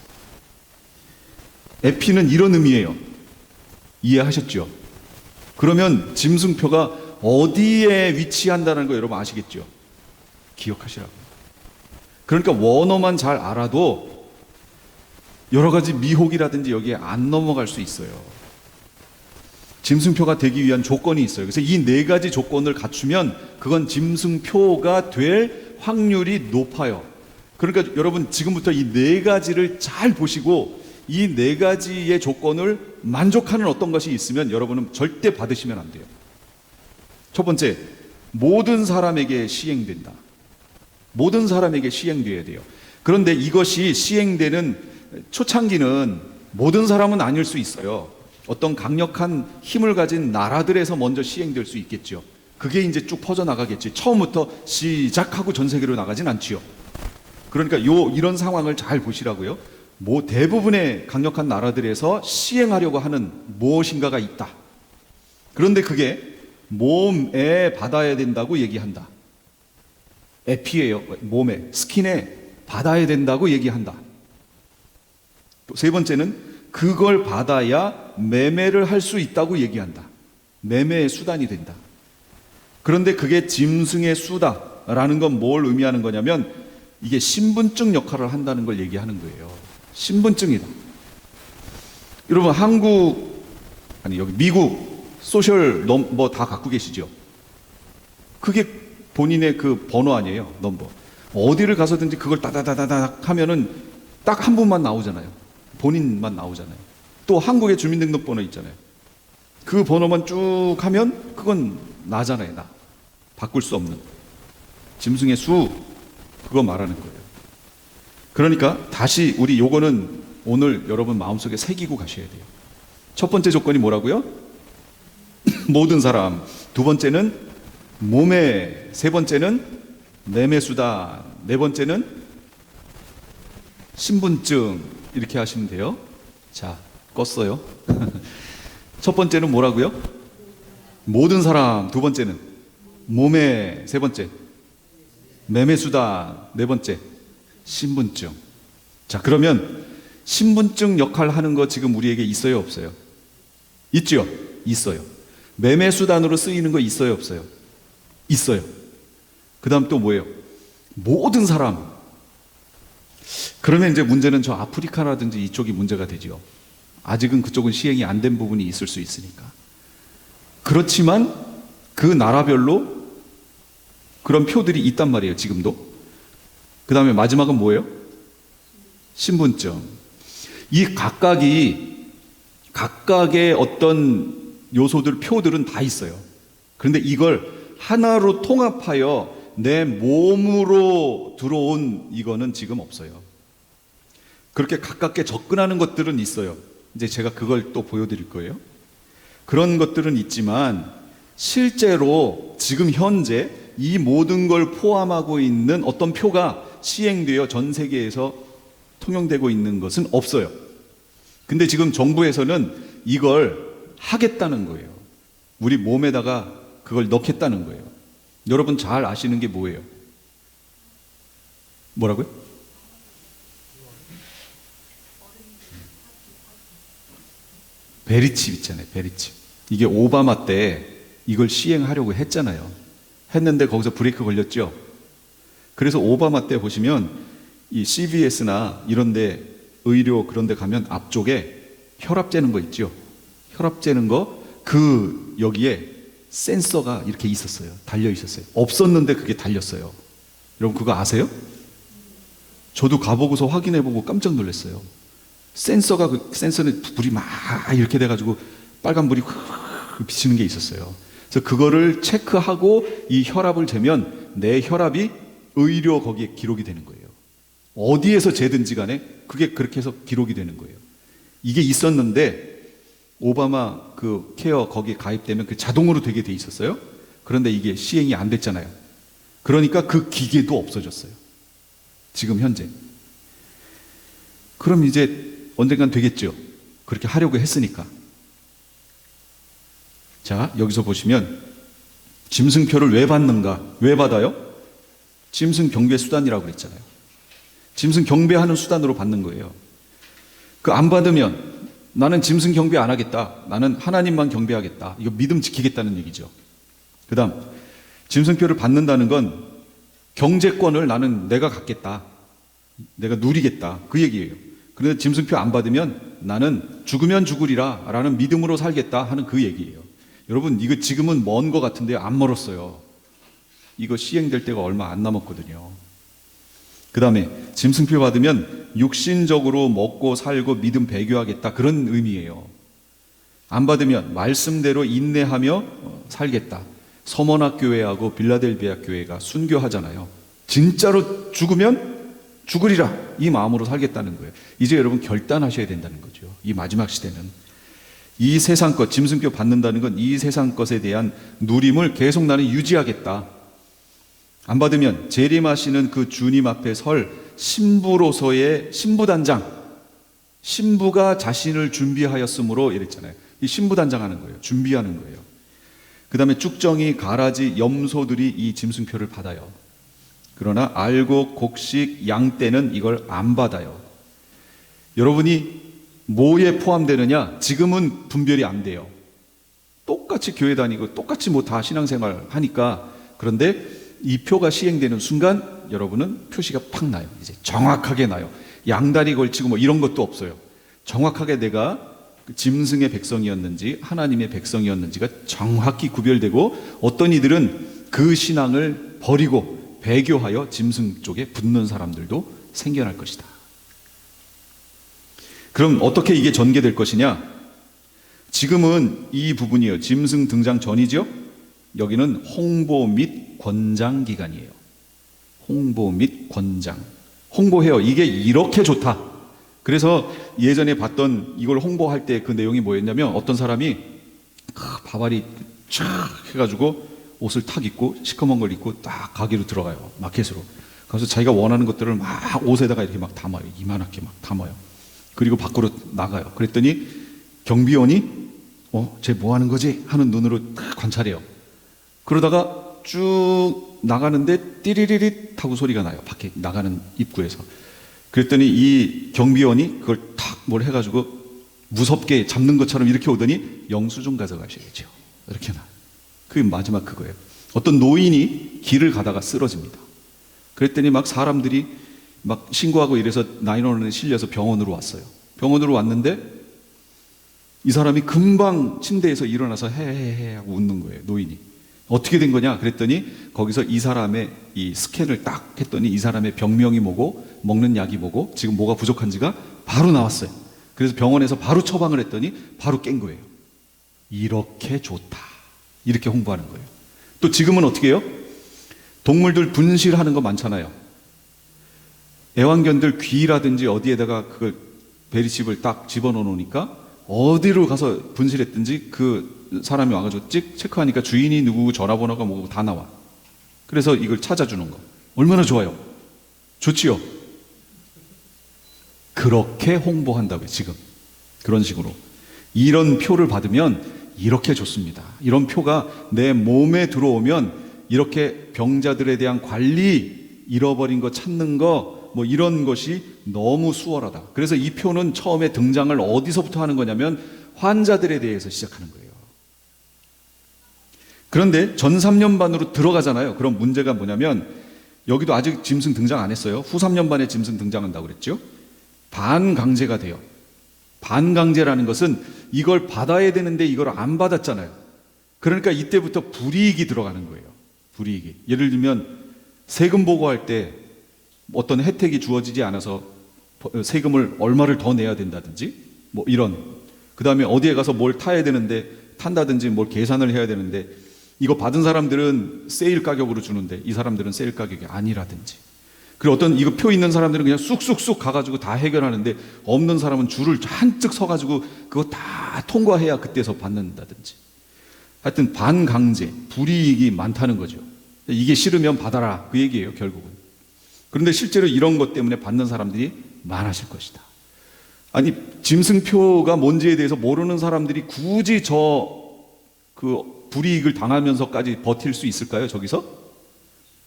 Speaker 1: 에피는 이런 의미예요. 이해하셨죠? 그러면 짐승표가 어디에 위치한다는 거 여러분 아시겠죠? 기억하시라고. 그러니까 원어만 잘 알아도 여러 가지 미혹이라든지 여기에 안 넘어갈 수 있어요. 짐승표가 되기 위한 조건이 있어요. 그래서 이 네 가지 조건을 갖추면 그건 짐승표가 될 확률이 높아요. 그러니까 여러분 지금부터 이 네 가지를 잘 보시고 이 네 가지의 조건을 만족하는 어떤 것이 있으면 여러분은 절대 받으시면 안 돼요. 첫 번째, 모든 사람에게 시행된다. 모든 사람에게 시행되어야 돼요. 그런데 이것이 시행되는 초창기는 모든 사람은 아닐 수 있어요. 어떤 강력한 힘을 가진 나라들에서 먼저 시행될 수 있겠죠. 그게 이제 쭉 퍼져나가겠지. 처음부터 시작하고 전 세계로 나가진 않지요. 그러니까 이런 상황을 잘 보시라고요. 대부분의 강력한 나라들에서 시행하려고 하는 무엇인가가 있다. 그런데 그게 몸에 받아야 된다고 얘기한다. 에피예요. 몸에, 스킨에 받아야 된다고 얘기한다. 또 세 번째는 그걸 받아야 매매를 할 수 있다고 얘기한다. 매매의 수단이 된다. 그런데 그게 짐승의 수다라는 건 뭘 의미하는 거냐면 이게 신분증 역할을 한다는 걸 얘기하는 거예요. 신분증이다. 여러분 여기 미국 소셜 넘버 다 갖고 계시죠? 그게 본인의 그 번호 아니에요. 넘버. 어디를 가서든지 그걸 따다다다닥 하면은 딱 한 분만 나오잖아요. 본인만 나오잖아요. 또 한국의 주민등록번호 있잖아요. 그 번호만 쭉 하면 그건 나잖아요. 나. 바꿀 수 없는. 짐승의 수, 그거 말하는 거예요. 그러니까 다시 우리 요거는 오늘 여러분 마음속에 새기고 가셔야 돼요. 첫 번째 조건이 뭐라고요? 모든 사람. 두 번째는 몸에. 세 번째는 매매수다. 네 번째는 신분증. 이렇게 하시면 돼요. 자, 껐어요. 첫 번째는 뭐라고요? 모든 사람. 두 번째는 몸에. 세 번째 매매수다. 네 번째 신분증. 자, 그러면 신분증 역할 하는 거 지금 우리에게 있어요, 없어요? 있죠? 있어요. 매매수단으로 쓰이는 거 있어요, 없어요? 있어요. 그 다음 또 뭐예요? 모든 사람. 그러면 이제 문제는 저 아프리카라든지 이쪽이 문제가 되죠. 아직은 그쪽은 시행이 안 된 부분이 있을 수 있으니까. 그렇지만 그 나라별로 그런 표들이 있단 말이에요, 지금도. 그 다음에 마지막은 뭐예요? 신분증. 이 각각의 어떤 요소들, 표들은 다 있어요. 그런데 이걸 하나로 통합하여 내 몸으로 들어온 이거는 지금 없어요. 그렇게 가깝게 접근하는 것들은 있어요. 이제 제가 그걸 또 보여드릴 거예요. 그런 것들은 있지만 실제로 지금 현재 이 모든 걸 포함하고 있는 어떤 표가 시행되어 전 세계에서 통용되고 있는 것은 없어요. 근데 지금 정부에서는 이걸 하겠다는 거예요. 우리 몸에다가 그걸 넣겠다는 거예요. 여러분 잘 아시는 게 뭐예요? 뭐라고요? 베리칩 있잖아요. 베리칩. 이게 오바마 때 이걸 시행하려고 했잖아요. 했는데 거기서 브레이크 걸렸죠. 그래서 오바마 때 보시면 이 CVS나 이런데 의료 그런데 가면 앞쪽에 혈압 재는 거 있죠. 혈압 재는 거 그 여기에 센서가 이렇게 있었어요. 달려 있었어요. 없었는데 그게 달렸어요. 여러분 그거 아세요? 저도 가보고서 확인해보고 깜짝 놀랐어요. 센서가 그 센서는 불이 막 이렇게 돼가지고 빨간 불이 비치는 게 있었어요. 그래서 그거를 체크하고 이 혈압을 재면 내 혈압이 의료 거기에 기록이 되는 거예요. 어디에서 재든지 간에 그게 그렇게 해서 기록이 되는 거예요. 이게 있었는데 오바마 그 케어 거기에 가입되면 그 자동으로 되게 돼 있었어요. 그런데 이게 시행이 안 됐잖아요. 그러니까 그 기계도 없어졌어요. 지금 현재. 그럼 이제 언젠간 되겠죠. 그렇게 하려고 했으니까. 자, 여기서 보시면 짐승표를 왜 받는가? 왜 받아요? 짐승 경배 수단이라고 그랬잖아요. 짐승 경배하는 수단으로 받는 거예요. 그 안 받으면 나는 짐승 경배 안 하겠다. 나는 하나님만 경배하겠다. 이거 믿음 지키겠다는 얘기죠. 그 다음 짐승표를 받는다는 건 경제권을 나는 내가 갖겠다. 내가 누리겠다. 그 얘기예요. 그런데 짐승표 안 받으면 나는 죽으면 죽으리라 라는 믿음으로 살겠다 하는 그 얘기예요. 여러분 이거 지금은 먼 것 같은데 안 멀었어요. 이거 시행될 때가 얼마 안 남았거든요. 그 다음에 짐승표 받으면 육신적으로 먹고 살고 믿음 배교하겠다 그런 의미예요. 안 받으면 말씀대로 인내하며 살겠다. 서머나 교회하고 빌라델비아 교회가 순교하잖아요. 진짜로 죽으면 죽으리라 이 마음으로 살겠다는 거예요. 이제 여러분 결단하셔야 된다는 거죠. 이 마지막 시대는 이 세상 것, 짐승표 받는다는 건 이 세상 것에 대한 누림을 계속 나는 유지하겠다. 안 받으면 재림하시는 그 주님 앞에 설 신부로서의 신부단장, 신부가 자신을 준비하였으므로 이랬잖아요. 이 신부단장 하는 거예요. 준비하는 거예요. 그 다음에 쭉정이, 가라지, 염소들이 이 짐승표를 받아요. 그러나 알곡, 곡식, 양떼는 이걸 안 받아요. 여러분이 뭐에 포함되느냐? 지금은 분별이 안 돼요. 똑같이 교회 다니고 똑같이 뭐 다 신앙생활 하니까. 그런데 이 표가 시행되는 순간 여러분은 표시가 팍 나요. 이제 정확하게 나요. 양다리 걸치고 뭐 이런 것도 없어요. 정확하게 내가 짐승의 백성이었는지 하나님의 백성이었는지가 정확히 구별되고 어떤 이들은 그 신앙을 버리고 배교하여 짐승 쪽에 붙는 사람들도 생겨날 것이다. 그럼 어떻게 이게 전개될 것이냐? 지금은 이 부분이에요. 짐승 등장 전이죠. 여기는 홍보 및 권장 기간이에요. 홍보 및 권장. 홍보해요. 이게 이렇게 좋다. 그래서 예전에 봤던 이걸 홍보할 때 그 내용이 뭐였냐면 어떤 사람이 바바리 쫙 해가지고 옷을 탁 입고 시커먼 걸 입고 딱 가게로 들어가요. 마켓으로. 그래서 자기가 원하는 것들을 막 옷에다가 이렇게 막 담아요. 이만하게 막 담아요. 그리고 밖으로 나가요. 그랬더니 경비원이 쟤 뭐 하는 거지? 하는 눈으로 딱 관찰해요. 그러다가 쭉 나가는데 띠리리릿 하고 소리가 나요. 밖에 나가는 입구에서. 그랬더니 이 경비원이 그걸 탁 뭘 해가지고 무섭게 잡는 것처럼 이렇게 오더니 영수증 가져가셔야죠. 이렇게 나. 그게 마지막 그거예요. 어떤 노인이 길을 가다가 쓰러집니다. 그랬더니 막 사람들이 막 신고하고 이래서 911에 실려서 병원으로 왔어요. 병원으로 왔는데 이 사람이 금방 침대에서 일어나서 헤헤헤 하고 웃는 거예요. 노인이. 어떻게 된 거냐? 그랬더니 거기서 이 사람의 이 스캔을 딱 했더니 이 사람의 병명이 뭐고 먹는 약이 뭐고 지금 뭐가 부족한지가 바로 나왔어요. 그래서 병원에서 바로 처방을 했더니 바로 깬 거예요. 이렇게 좋다. 이렇게 홍보하는 거예요. 또 지금은 어떻게 해요? 동물들 분실하는 거 많잖아요. 애완견들 귀라든지 어디에다가 그걸 베리칩을 딱 집어넣어 놓으니까 어디로 가서 분실했든지 그 사람이 와가지고 찍 체크하니까 주인이 누구고 전화번호가 뭐고 다 나와. 그래서 이걸 찾아주는 거. 얼마나 좋아요? 좋지요? 그렇게 홍보한다고요, 지금. 그런 식으로. 이런 표를 받으면 이렇게 좋습니다. 이런 표가 내 몸에 들어오면 이렇게 병자들에 대한 관리, 잃어버린 거 찾는 거, 뭐 이런 것이 너무 수월하다. 그래서 이 표는 처음에 등장을 어디서부터 하는 거냐면 환자들에 대해서 시작하는 거예요. 그런데 전 3년반으로 들어가잖아요. 그럼 문제가 뭐냐면 여기도 아직 짐승 등장 안 했어요. 후 3년반에 짐승 등장한다고 그랬죠. 반강제가 돼요. 반강제라는 것은 이걸 받아야 되는데 이걸 안 받았잖아요. 그러니까 이때부터 불이익이 들어가는 거예요. 불이익이. 예를 들면 세금 보고할 때 어떤 혜택이 주어지지 않아서 세금을 얼마를 더 내야 된다든지 뭐 이런, 그 다음에 어디에 가서 뭘 타야 되는데 탄다든지 뭘 계산을 해야 되는데 이거 받은 사람들은 세일 가격으로 주는데 이 사람들은 세일 가격이 아니라든지, 그리고 어떤 이거 표 있는 사람들은 그냥 쑥쑥쑥 가가지고 다 해결하는데 없는 사람은 줄을 한뜩 서가지고 그거 다 통과해야 그때서 받는다든지, 하여튼 반강제, 불이익이 많다는 거죠. 이게 싫으면 받아라, 그 얘기예요 결국은. 그런데 실제로 이런 것 때문에 받는 사람들이 많아질 것이다. 아니, 짐승표가 뭔지에 대해서 모르는 사람들이 굳이 그 불이익을 당하면서까지 버틸 수 있을까요? 저기서?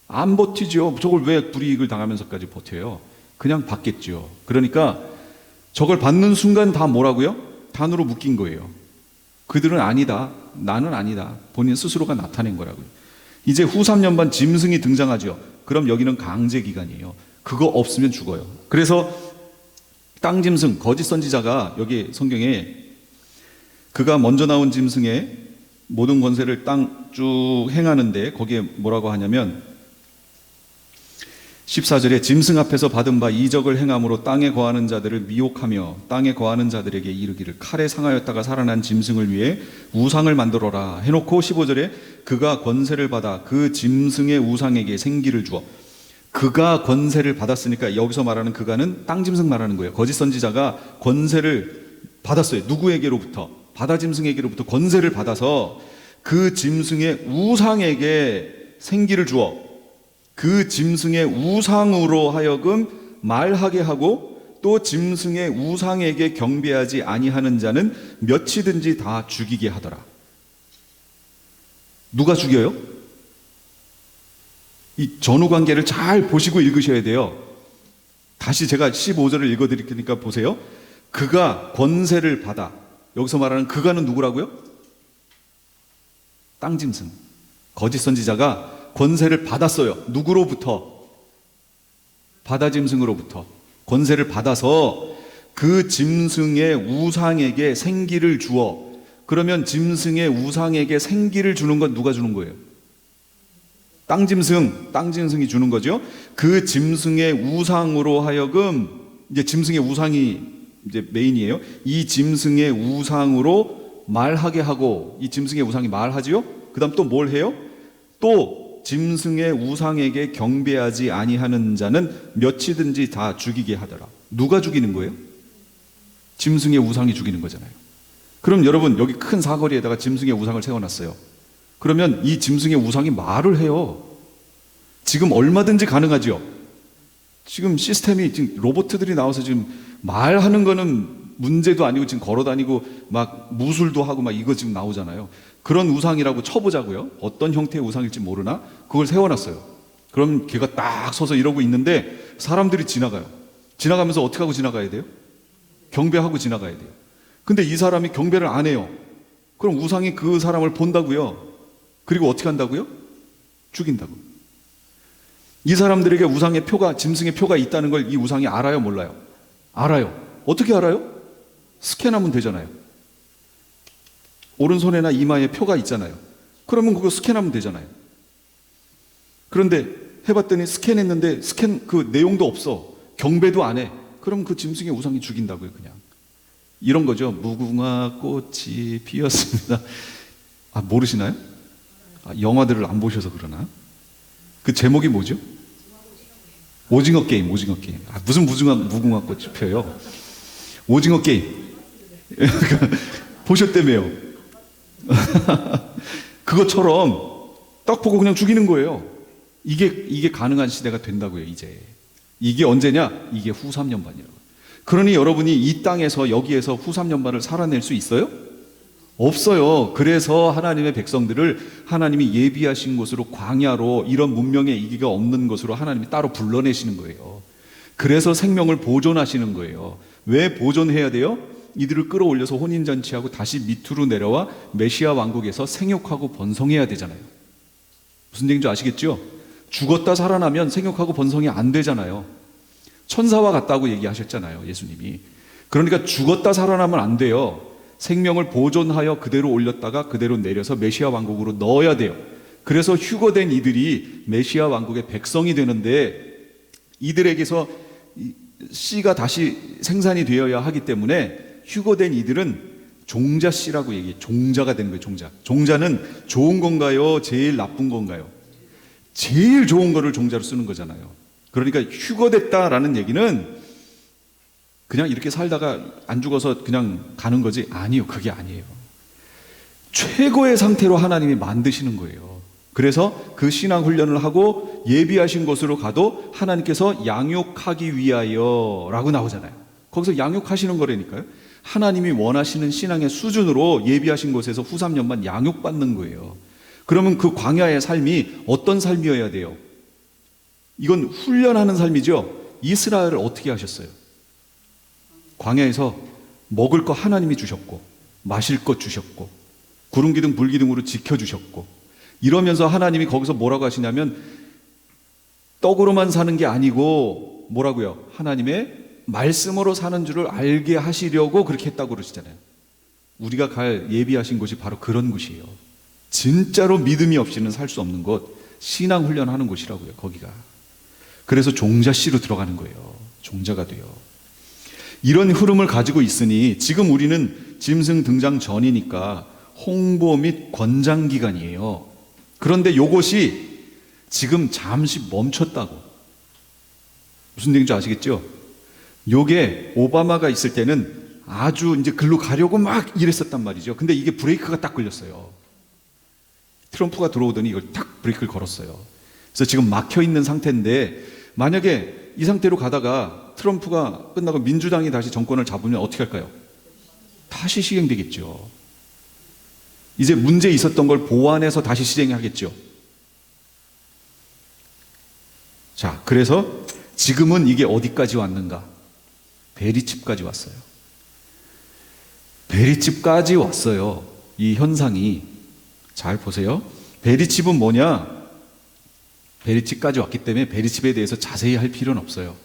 Speaker 1: 안 버티죠. 저걸 왜 불이익을 당하면서까지 버텨요? 그냥 받겠죠. 그러니까 저걸 받는 순간 다 뭐라고요? 단으로 묶인 거예요. 그들은 아니다, 나는 아니다, 본인 스스로가 나타낸 거라고요. 이제 후 3년반 짐승이 등장하죠. 그럼 여기는 강제 기간이에요. 그거 없으면 죽어요. 그래서 땅 짐승, 거짓 선지자가 여기 성경에 그가 먼저 나온 짐승의 모든 권세를 땅 쭉 행하는데 거기에 뭐라고 하냐면 14절에 짐승 앞에서 받은 바 이적을 행함으로 땅에 거하는 자들을 미혹하며 땅에 거하는 자들에게 이르기를 칼에 상하였다가 살아난 짐승을 위해 우상을 만들어라 해놓고 15절에 그가 권세를 받아 그 짐승의 우상에게 생기를 주어. 그가 권세를 받았으니까 여기서 말하는 그가는 땅 짐승 말하는 거예요. 거짓 선지자가 권세를 받았어요. 누구에게로부터? 바다 짐승에게로부터 권세를 받아서 그 짐승의 우상에게 생기를 주어 그 짐승의 우상으로 하여금 말하게 하고 또 짐승의 우상에게 경배하지 아니하는 자는 몇이든지 다 죽이게 하더라. 누가 죽여요? 이 전후관계를 잘 보시고 읽으셔야 돼요. 다시 제가 15절을 읽어드릴 테니까 보세요. 그가 권세를 받아. 여기서 말하는 그가는 누구라고요? 땅 짐승. 거짓 선지자가 권세를 받았어요. 누구로부터? 바다 짐승으로부터 권세를 받아서 그 짐승의 우상에게 생기를 주어. 그러면 짐승의 우상에게 생기를 주는 건 누가 주는 거예요? 땅 짐승이 주는 거죠. 그 짐승의 우상으로 하여금, 이제 짐승의 우상이 이제 메인이에요. 이 짐승의 우상으로 말하게 하고, 이 짐승의 우상이 말하지요. 그 다음 또 뭘 해요? 또 짐승의 우상에게 경배하지 아니하는 자는 몇이든지 다 죽이게 하더라. 누가 죽이는 거예요? 짐승의 우상이 죽이는 거잖아요. 그럼 여러분, 여기 큰 사거리에다가 짐승의 우상을 세워놨어요. 그러면 이 짐승의 우상이 말을 해요. 지금 얼마든지 가능하죠. 지금 시스템이, 지금 로봇들이 나와서 지금 말하는 거는 문제도 아니고 지금 걸어다니고 막 무술도 하고 막 이거 지금 나오잖아요. 그런 우상이라고 쳐보자고요. 어떤 형태의 우상일지 모르나 그걸 세워놨어요. 그럼 걔가 딱 서서 이러고 있는데 사람들이 지나가요. 지나가면서 어떻게 하고 지나가야 돼요? 경배하고 지나가야 돼요. 근데 이 사람이 경배를 안 해요. 그럼 우상이 그 사람을 본다고요. 그리고 어떻게 한다고요? 죽인다고. 이 사람들에게 우상의 표가, 짐승의 표가 있다는 걸 이 우상이 알아요, 몰라요? 알아요. 어떻게 알아요? 스캔하면 되잖아요. 오른손에나 이마에 표가 있잖아요. 그러면 그거 스캔하면 되잖아요. 그런데 해봤더니 스캔했는데 스캔 그 내용도 없어. 경배도 안 해. 그럼 그 짐승의 우상이 죽인다고요, 그냥. 이런 거죠. 무궁화 꽃이 피었습니다. 아, 모르시나요? 아, 영화들을 안 보셔서 그러나? 그 제목이 뭐죠? 오징어 게임, 오징어 게임. 아, 무슨 무궁화 꽃이 펴요? 오징어 게임. 보셨다며요. 그것처럼 딱 보고 그냥 죽이는 거예요. 이게 가능한 시대가 된다고요, 이제. 이게 언제냐? 이게 후 3년반이라고. 그러니 여러분이 이 땅에서 여기에서 후 3년반을 살아낼 수 있어요? 없어요. 그래서 하나님의 백성들을 하나님이 예비하신 곳으로, 광야로, 이런 문명의 이기가 없는 곳으로 하나님이 따로 불러내시는 거예요. 그래서 생명을 보존하시는 거예요. 왜 보존해야 돼요? 이들을 끌어올려서 혼인잔치하고 다시 밑으로 내려와 메시아 왕국에서 생육하고 번성해야 되잖아요. 무슨 얘기인지 아시겠죠? 죽었다 살아나면 생육하고 번성이 안 되잖아요. 천사와 같다고 얘기하셨잖아요, 예수님이. 그러니까 죽었다 살아나면 안 돼요. 생명을 보존하여 그대로 올렸다가 그대로 내려서 메시아 왕국으로 넣어야 돼요. 그래서 휴거된 이들이 메시아 왕국의 백성이 되는데, 이들에게서 씨가 다시 생산이 되어야 하기 때문에 휴거된 이들은 종자 씨라고 얘기해요. 종자가 되는 거예요. 종자. 종자는 좋은 건가요? 제일 나쁜 건가요? 제일 좋은 거를 종자로 쓰는 거잖아요. 그러니까 휴거됐다라는 얘기는 그냥 이렇게 살다가 안 죽어서 그냥 가는 거지? 아니요, 그게 아니에요. 최고의 상태로 하나님이 만드시는 거예요. 그래서 그 신앙 훈련을 하고 예비하신 곳으로 가도 하나님께서 양육하기 위하여 라고 나오잖아요. 거기서 양육하시는 거라니까요. 하나님이 원하시는 신앙의 수준으로 예비하신 곳에서 후 3년만 양육받는 거예요. 그러면 그 광야의 삶이 어떤 삶이어야 돼요? 이건 훈련하는 삶이죠. 이스라엘을 어떻게 하셨어요? 광야에서 먹을 거 하나님이 주셨고, 마실 것 주셨고, 구름기둥 불기둥으로 지켜주셨고, 이러면서 하나님이 거기서 뭐라고 하시냐면, 떡으로만 사는 게 아니고 뭐라고요? 하나님의 말씀으로 사는 줄을 알게 하시려고 그렇게 했다고 그러시잖아요. 우리가 갈 예비하신 곳이 바로 그런 곳이에요. 진짜로 믿음이 없이는 살 수 없는 곳, 신앙 훈련하는 곳이라고요, 거기가. 그래서 종자씨로 들어가는 거예요. 종자가 돼요. 이런 흐름을 가지고 있으니 지금 우리는 짐승 등장 전이니까 홍보 및 권장 기간이에요. 그런데 이것이 지금 잠시 멈췄다고. 무슨 얘기인지 아시겠죠? 요게 오바마가 있을 때는 아주 이제 글로 가려고 막 이랬었단 말이죠. 근데 이게 브레이크가 딱 걸렸어요. 트럼프가 들어오더니 이걸 딱 브레이크를 걸었어요. 그래서 지금 막혀 있는 상태인데, 만약에 이 상태로 가다가 트럼프가 끝나고 민주당이 다시 정권을 잡으면 어떻게 할까요? 다시 시행되겠죠. 이제 문제 있었던 걸 보완해서 다시 시행하겠죠. 자, 그래서 지금은 이게 어디까지 왔는가? 베리집까지 왔어요. 베리집까지 왔어요. 이 현상이. 잘 보세요. 베리집은 뭐냐? 베리집까지 왔기 때문에 베리집에 대해서 자세히 할 필요는 없어요.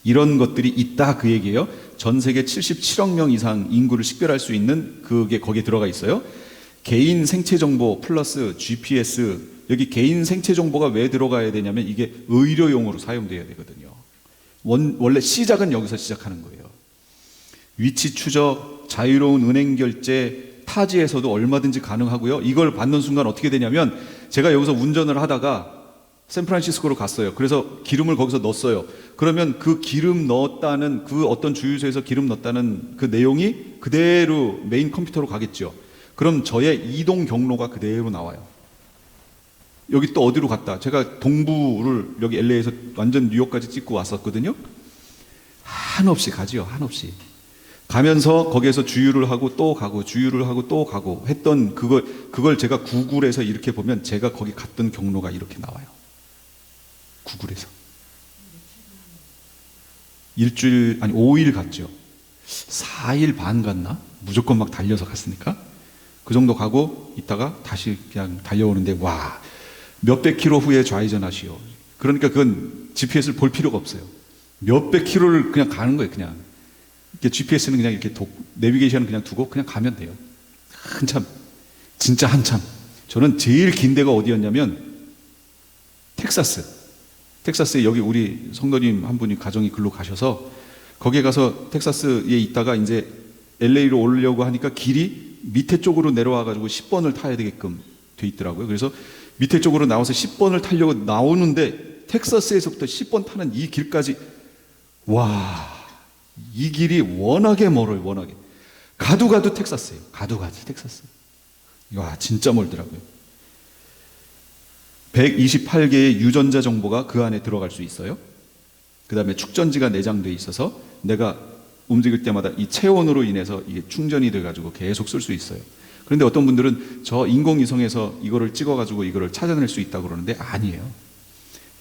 Speaker 1: 이런 것들이 있다, 그 얘기예요. 전 세계 77억 명 이상 인구를 식별할 수 있는 그게 거기에 들어가 있어요. 개인 생체 정보 플러스 GPS. 여기 개인 생체 정보가 왜 들어가야 되냐면 이게 의료용으로 사용돼야 되거든요. 원래 시작은 여기서 시작하는 거예요. 위치 추적, 자유로운 은행 결제, 타지에서도 얼마든지 가능하고요. 이걸 받는 순간 어떻게 되냐면, 제가 여기서 운전을 하다가 샌프란시스코로 갔어요. 그래서 기름을 거기서 넣었어요. 그러면 그 기름 넣었다는, 그 어떤 주유소에서 기름 넣었다는 그 내용이 그대로 메인 컴퓨터로 가겠죠. 그럼 저의 이동 경로가 그대로 나와요. 여기 또 어디로 갔다. 제가 동부를 여기 LA에서 완전 뉴욕까지 찍고 왔었거든요. 한없이 가지요. 한없이. 가면서 거기에서 주유를 하고 또 가고 주유를 하고 또 가고 했던 그걸 제가 구글에서 이렇게 보면 제가 거기 갔던 경로가 이렇게 나와요. 구글에서. 5일 갔죠. 4일 반 갔나? 무조건 막 달려서 갔으니까. 그 정도 가고 있다가 다시 그냥 달려오는데, 와, 몇백 킬로 후에 좌회전하시오. 그러니까 그건 GPS를 볼 필요가 없어요. 몇백 킬로를 그냥 가는 거예요, 그냥. GPS는 그냥 이렇게 내비게이션은 그냥 두고 그냥 가면 돼요. 한참, 진짜 한참. 저는 제일 긴 데가 어디였냐면 텍사스에 여기 우리 성도님 한 분이 가정이 글로 가셔서 거기에 가서 텍사스에 있다가 이제 LA로 오려고 하니까 길이 밑에 쪽으로 내려와가지고 10번을 타야 되게끔 돼 있더라고요. 그래서 밑에 쪽으로 나와서 10번을 타려고 나오는데 텍사스에서부터 10번 타는 이 길까지, 와, 이 길이 워낙에 멀어요. 워낙에 가도 텍사스예요. 가도 텍사스. 와, 진짜 멀더라고요. 128개의 유전자 정보가 그 안에 들어갈 수 있어요. 그 다음에 축전지가 내장되어 있어서 내가 움직일 때마다 이 체온으로 인해서 이게 충전이 돼가지고 계속 쓸 수 있어요. 그런데 어떤 분들은 저 인공위성에서 이거를 찍어가지고 이거를 찾아낼 수 있다고 그러는데 아니에요.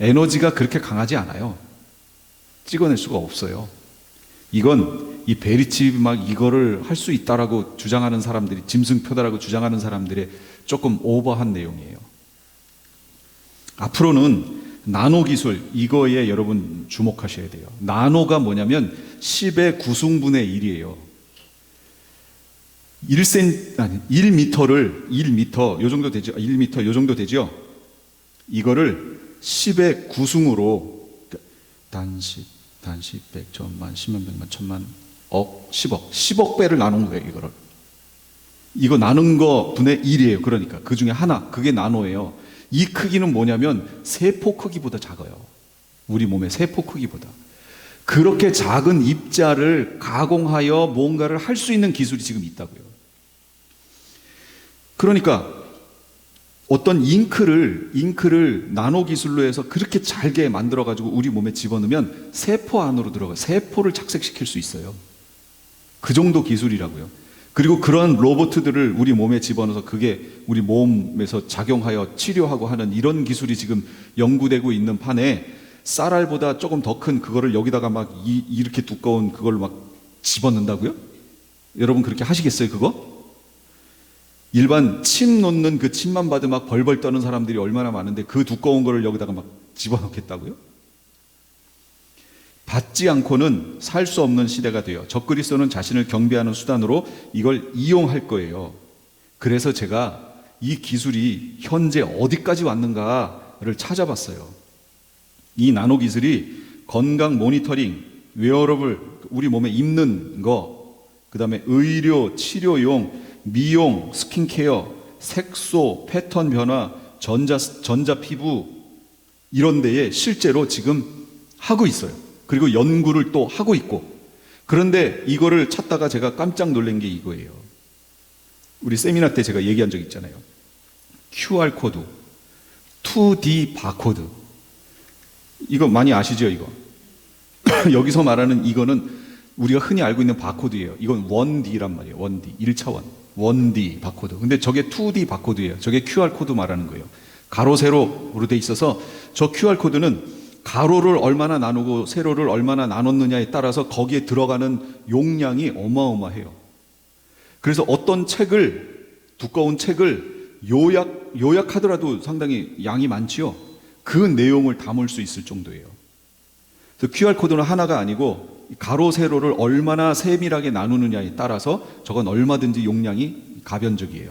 Speaker 1: 에너지가 그렇게 강하지 않아요. 찍어낼 수가 없어요. 이건 이 베리칩 막 이거를 할 수 있다라고 주장하는 사람들이, 짐승표다라고 주장하는 사람들의 조금 오버한 내용이에요. 앞으로는 나노 기술, 이거에 여러분 주목하셔야 돼요. 나노가 뭐냐면 10의 9승분의 1이에요. 1m 요 정도 되죠. 1m 요 정도 되죠. 이거를 10의 9승으로 단십, 100, 천만, 10만, 100만, 천만, 억, 10억 배를 나눈 거예요. 이거를. 이거 나눈 거 분의 1이에요. 그러니까 그 중에 하나, 그게 나노예요. 이 크기는 뭐냐면 세포 크기보다 작아요. 우리 몸의 세포 크기보다. 그렇게 작은 입자를 가공하여 뭔가를 할 수 있는 기술이 지금 있다고요. 그러니까 어떤 잉크를 나노 기술로 해서 그렇게 잘게 만들어 가지고 우리 몸에 집어넣으면 세포 안으로 들어가 세포를 착색시킬 수 있어요. 그 정도 기술이라고요. 그리고 그런 로봇들을 우리 몸에 집어넣어서 그게 우리 몸에서 작용하여 치료하고 하는 이런 기술이 지금 연구되고 있는 판에 쌀알보다 조금 더 큰 그거를 여기다가 막 이렇게 두꺼운 그걸 막 집어넣는다고요? 여러분 그렇게 하시겠어요, 그거? 일반 침 놓는 그 침만 봐도 막 벌벌 떠는 사람들이 얼마나 많은데 그 두꺼운 거를 여기다가 막 집어넣겠다고요? 받지 않고는 살 수 없는 시대가 돼요. 적그리스도는 자신을 경배하는 수단으로 이걸 이용할 거예요. 그래서 제가 이 기술이 현재 어디까지 왔는가를 찾아봤어요. 이 나노 기술이 건강 모니터링, 웨어러블, 우리 몸에 입는 거, 그 다음에 의료, 치료용, 미용, 스킨케어, 색소, 패턴 변화, 전자 피부 이런 데에 실제로 지금 하고 있어요. 그리고 연구를 또 하고 있고. 그런데 이거를 찾다가 제가 깜짝 놀란 게 이거예요. 우리 세미나 때 제가 얘기한 적 있잖아요. QR코드, 2D 바코드. 이거 많이 아시죠, 이거? 여기서 말하는 이거는 우리가 흔히 알고 있는 바코드예요. 이건 1D란 말이에요. 1D, 1차원. 1D 바코드. 근데 저게 2D 바코드예요. 저게 QR코드 말하는 거예요. 가로, 세로로 돼 있어서 저 QR코드는 가로를 얼마나 나누고 세로를 얼마나 나눴느냐에 따라서 거기에 들어가는 용량이 어마어마해요. 그래서 어떤 책을, 두꺼운 책을 요약하더라도 상당히 양이 많지요. 그 내용을 담을 수 있을 정도예요. 그래서 QR코드는 하나가 아니고 가로, 세로를 얼마나 세밀하게 나누느냐에 따라서 저건 얼마든지 용량이 가변적이에요.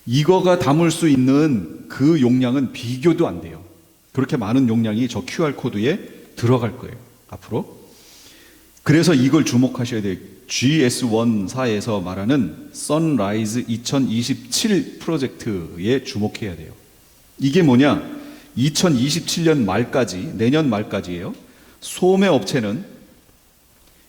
Speaker 1: 이거가 담을 수 있는 그 용량은 비교도 안 돼요. 그렇게 많은 용량이 저 QR코드에 들어갈 거예요, 앞으로. 그래서 이걸 주목하셔야 돼요. GS1사에서 말하는 선라이즈 2027 프로젝트에 주목해야 돼요. 이게 뭐냐? 2027년 말까지, 내년 말까지예요. 소매 업체는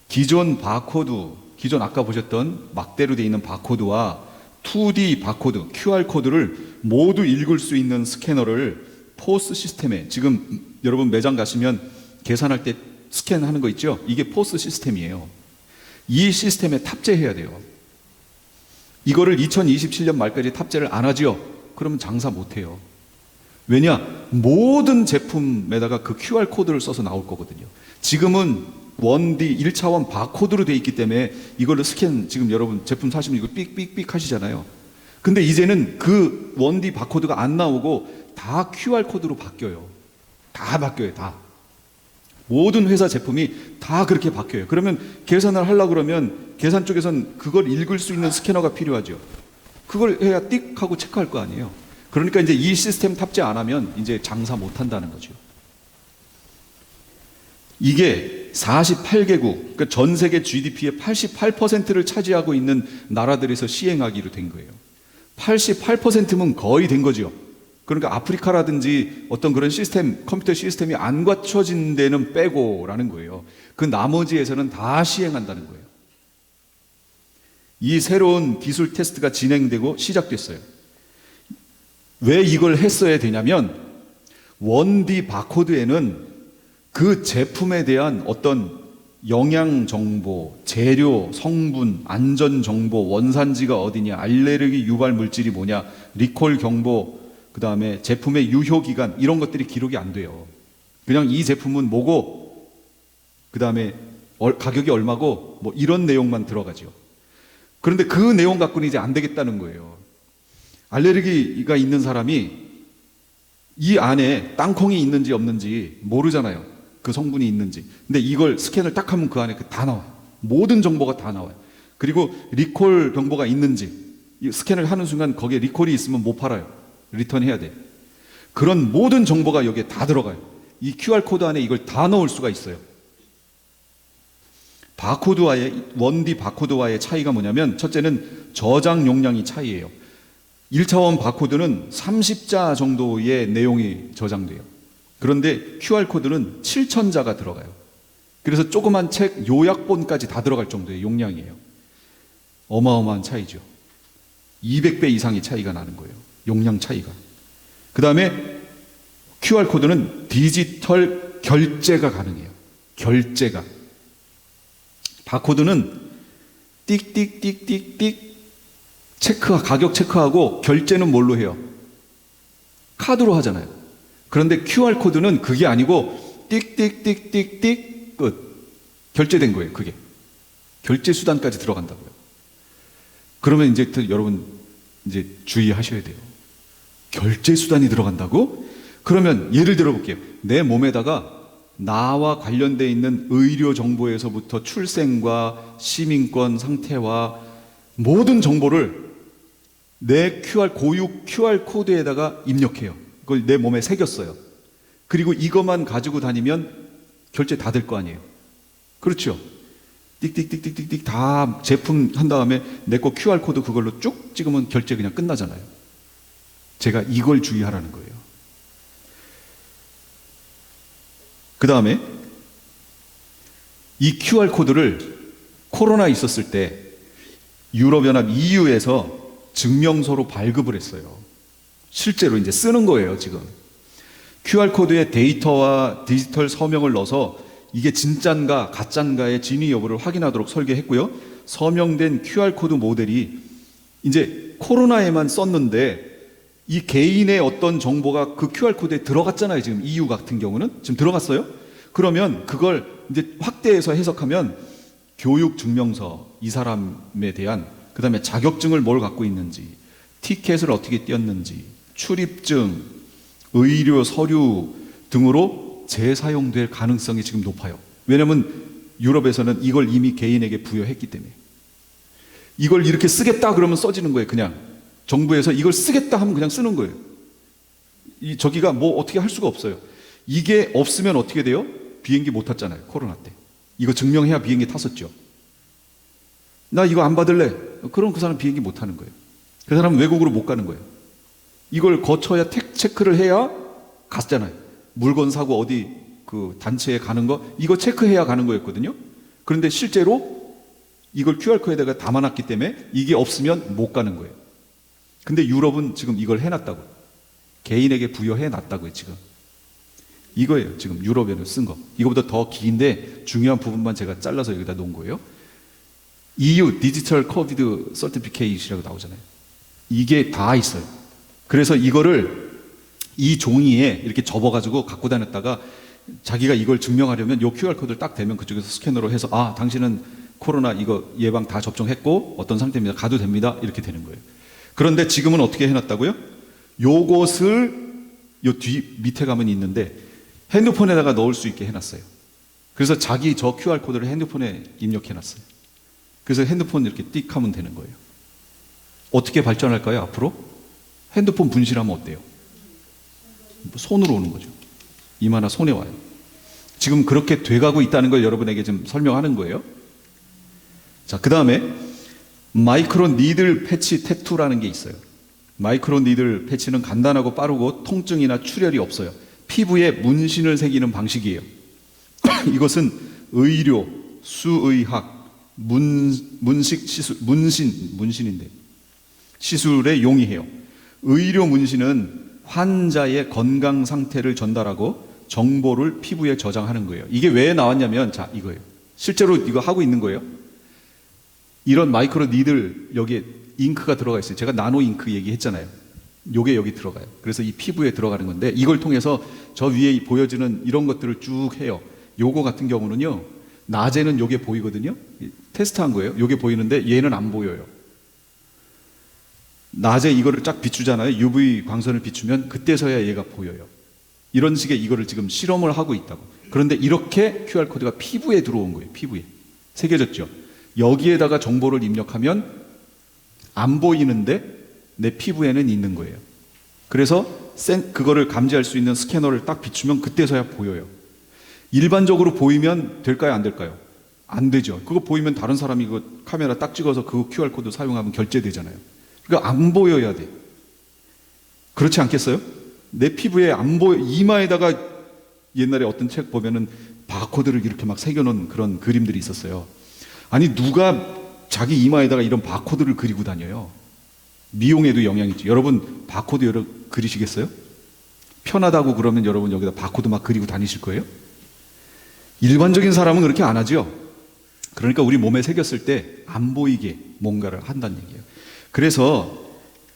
Speaker 1: 기존 바코드, 기존 아까 보셨던 막대로 되어 있는 바코드와 2D 바코드, QR코드를 모두 읽을 수 있는 스캐너를 포스 시스템에, 지금 여러분 매장 가시면 계산할 때 스캔하는 거 있죠? 이게 포스 시스템이에요. 이 시스템에 탑재해야 돼요. 이거를 2027년 말까지 탑재를 안 하죠? 그러면 장사 못 해요. 왜냐? 모든 제품에다가 그 QR코드를 써서 나올 거거든요. 지금은 1D, 1차원 바코드로 돼 있기 때문에 이걸로 스캔, 지금 여러분 제품 사시면 이거 삑삑삑 하시잖아요. 근데 이제는 그 1D 바코드가 안 나오고 다 QR코드로 바뀌어요. 다 바뀌어요, 다. 모든 회사 제품이 다 그렇게 바뀌어요. 그러면 계산을 하려고 그러면 계산 쪽에선 그걸 읽을 수 있는 스캐너가 필요하죠. 그걸 해야 띡 하고 체크할 거 아니에요. 그러니까 이제 이 시스템 탑재 안 하면 이제 장사 못 한다는 거죠. 이게 48개국, 그러니까 전 세계 GDP의 88%를 차지하고 있는 나라들에서 시행하기로 된 거예요. 88%면 거의 된 거죠. 그러니까 아프리카라든지 어떤 그런 시스템, 컴퓨터 시스템이 안 갖춰진 데는 빼고라는 거예요. 그 나머지에서는 다 시행한다는 거예요. 이 새로운 기술 테스트가 진행되고 시작됐어요. 왜 이걸 했어야 되냐면 1D 바코드에는 그 제품에 대한 어떤 영양 정보, 재료, 성분, 안전 정보, 원산지가 어디냐, 알레르기 유발 물질이 뭐냐, 리콜 경보, 그 다음에 제품의 유효 기간, 이런 것들이 기록이 안 돼요. 그냥 이 제품은 뭐고, 그 다음에 가격이 얼마고, 뭐 이런 내용만 들어가죠. 그런데 그 내용 갖고는 이제 안 되겠다는 거예요. 알레르기가 있는 사람이 이 안에 땅콩이 있는지 없는지 모르잖아요. 그 성분이 있는지. 근데 이걸 스캔을 딱 하면 그 안에 다 나와요. 모든 정보가 다 나와요. 그리고 리콜 정보가 있는지 스캔을 하는 순간 거기에 리콜이 있으면 못 팔아요. 리턴해야 돼. 그런 모든 정보가 여기에 다 들어가요. 이 QR코드 안에 이걸 다 넣을 수가 있어요. 바코드와의 1D 바코드와의 차이가 뭐냐면 첫째는 저장 용량이 차이예요. 1차원 바코드는 30자 정도의 내용이 저장돼요. 그런데 QR코드는 7,000자가 들어가요. 그래서 조그만 책 요약본까지 다 들어갈 정도의 용량이에요. 어마어마한 차이죠. 200배 이상의 차이가 나는 거예요. 용량 차이가. 그 다음에 QR코드는 디지털 결제가 가능해요. 결제가. 바코드는 띡띡띡띡띡 가격 체크하고 결제는 뭘로 해요? 카드로 하잖아요. 그런데 QR코드는 그게 아니고 띡띡띡띡띡 끝. 결제된 거예요. 그게. 결제 수단까지 들어간다고요. 그러면 이제 여러분 이제 주의하셔야 돼요. 결제 수단이 들어간다고? 그러면 예를 들어 볼게요. 내 몸에다가 나와 관련되어 있는 의료 정보에서부터 출생과 시민권 상태와 모든 정보를 내 고유 QR코드에다가 입력해요. 그걸 내 몸에 새겼어요. 그리고 이것만 가지고 다니면 결제 다 될 거 아니에요. 그렇죠? 띡띡띡띡띡 다 제품 한 다음에 내 거 QR코드 그걸로 쭉 찍으면 결제 그냥 끝나잖아요. 제가 이걸 주의하라는 거예요. 그 다음에 이 QR코드를 코로나 있었을 때 유럽연합 EU에서 증명서로 발급을 했어요. 실제로 이제 쓰는 거예요, 지금. QR코드에 데이터와 디지털 서명을 넣어서 이게 진짠가 가짠가의 진위 여부를 확인하도록 설계했고요. 서명된 QR코드 모델이 이제 코로나에만 썼는데 이 개인의 어떤 정보가 그 QR코드에 들어갔잖아요. 지금 EU 같은 경우는. 지금 들어갔어요. 그러면 그걸 이제 확대해서 해석하면 교육 증명서, 이 사람에 대한, 그 다음에 자격증을 뭘 갖고 있는지, 티켓을 어떻게 띄었는지, 출입증, 의료 서류 등으로 재사용될 가능성이 지금 높아요. 왜냐하면 유럽에서는 이걸 이미 개인에게 부여했기 때문에. 이걸 이렇게 쓰겠다 그러면 써지는 거예요. 그냥 정부에서 이걸 쓰겠다 하면 그냥 쓰는 거예요. 저기가 뭐 어떻게 할 수가 없어요. 이게 없으면 어떻게 돼요? 비행기 못 탔잖아요. 코로나 때. 이거 증명해야 비행기 탔었죠. 나 이거 안 받을래. 그럼 그 사람 비행기 못 타는 거예요. 그 사람은 외국으로 못 가는 거예요. 이걸 거쳐야 체크를 해야 갔잖아요. 물건 사고 어디 그 단체에 가는 거 이거 체크해야 가는 거였거든요. 그런데 실제로 이걸 QR코드에다가 담아놨기 때문에 이게 없으면 못 가는 거예요. 근데 유럽은 지금 이걸 해놨다고. 개인에게 부여해놨다고요, 지금. 이거예요, 지금 유럽에는 쓴 거. 이거보다 더 긴데 중요한 부분만 제가 잘라서 여기다 놓은 거예요. EU 디지털 코비드 서티피케이트라고 나오잖아요. 이게 다 있어요. 그래서 이거를 이 종이에 이렇게 접어가지고 갖고 다녔다가 자기가 이걸 증명하려면 요 QR코드를 딱 대면 그쪽에서 스캐너로 해서 아, 당신은 코로나 이거 예방 다 접종했고 어떤 상태입니다. 가도 됩니다. 이렇게 되는 거예요. 그런데 지금은 어떻게 해놨다고요? 요것을 요 뒤 밑에 가면 있는데 핸드폰에다가 넣을 수 있게 해놨어요. 그래서 자기 저 QR코드를 핸드폰에 입력해놨어요. 그래서 핸드폰 이렇게 띡 하면 되는 거예요. 어떻게 발전할까요, 앞으로? 핸드폰 분실하면 어때요? 손으로 오는 거죠. 이마나 손에 와요. 지금 그렇게 돼가고 있다는 걸 여러분에게 좀 설명하는 거예요. 자, 그 다음에 마이크로 니들 패치 태투라는 게 있어요. 마이크로 니들 패치는 간단하고 빠르고 통증이나 출혈이 없어요. 피부에 문신을 새기는 방식이에요. 이것은 의료, 수의학, 문식 시술, 문신인데 시술에 용이해요. 의료 문신은 환자의 건강 상태를 전달하고 정보를 피부에 저장하는 거예요. 이게 왜 나왔냐면, 자, 이거예요. 실제로 이거 하고 있는 거예요. 이런 마이크로 니들 여기에 잉크가 들어가 있어요. 제가 나노 잉크 얘기했잖아요. 요게 여기 들어가요. 그래서 이 피부에 들어가는 건데, 이걸 통해서 저 위에 보여지는 이런 것들을 쭉 해요. 요거 같은 경우는요, 낮에는 요게 보이거든요. 테스트한 거예요. 요게 보이는데 얘는 안 보여요. 낮에 이거를 쫙 비추잖아요. UV 광선을 비추면 그때서야 얘가 보여요. 이런 식의 이거를 지금 실험을 하고 있다고. 그런데 이렇게 QR코드가 피부에 들어온 거예요. 피부에 새겨졌죠. 여기에다가 정보를 입력하면 안 보이는데 내 피부에는 있는 거예요. 그래서 그거를 감지할 수 있는 스캐너를 딱 비추면 그때서야 보여요. 일반적으로 보이면 될까요? 안 될까요? 안 되죠. 그거 보이면 다른 사람이 그 카메라 딱 찍어서 그 QR코드 사용하면 결제되잖아요. 그러니까 안 보여야 돼. 그렇지 않겠어요? 내 피부에 안 보여, 이마에다가 옛날에 어떤 책 보면은 바코드를 이렇게 막 새겨놓은 그런 그림들이 있었어요. 아니, 누가 자기 이마에다가 이런 바코드를 그리고 다녀요? 미용에도 영향이 있죠. 여러분, 바코드 그리시겠어요? 편하다고 그러면 여러분 여기다 바코드 막 그리고 다니실 거예요? 일반적인 사람은 그렇게 안 하죠. 그러니까 우리 몸에 새겼을 때 안 보이게 뭔가를 한다는 얘기예요. 그래서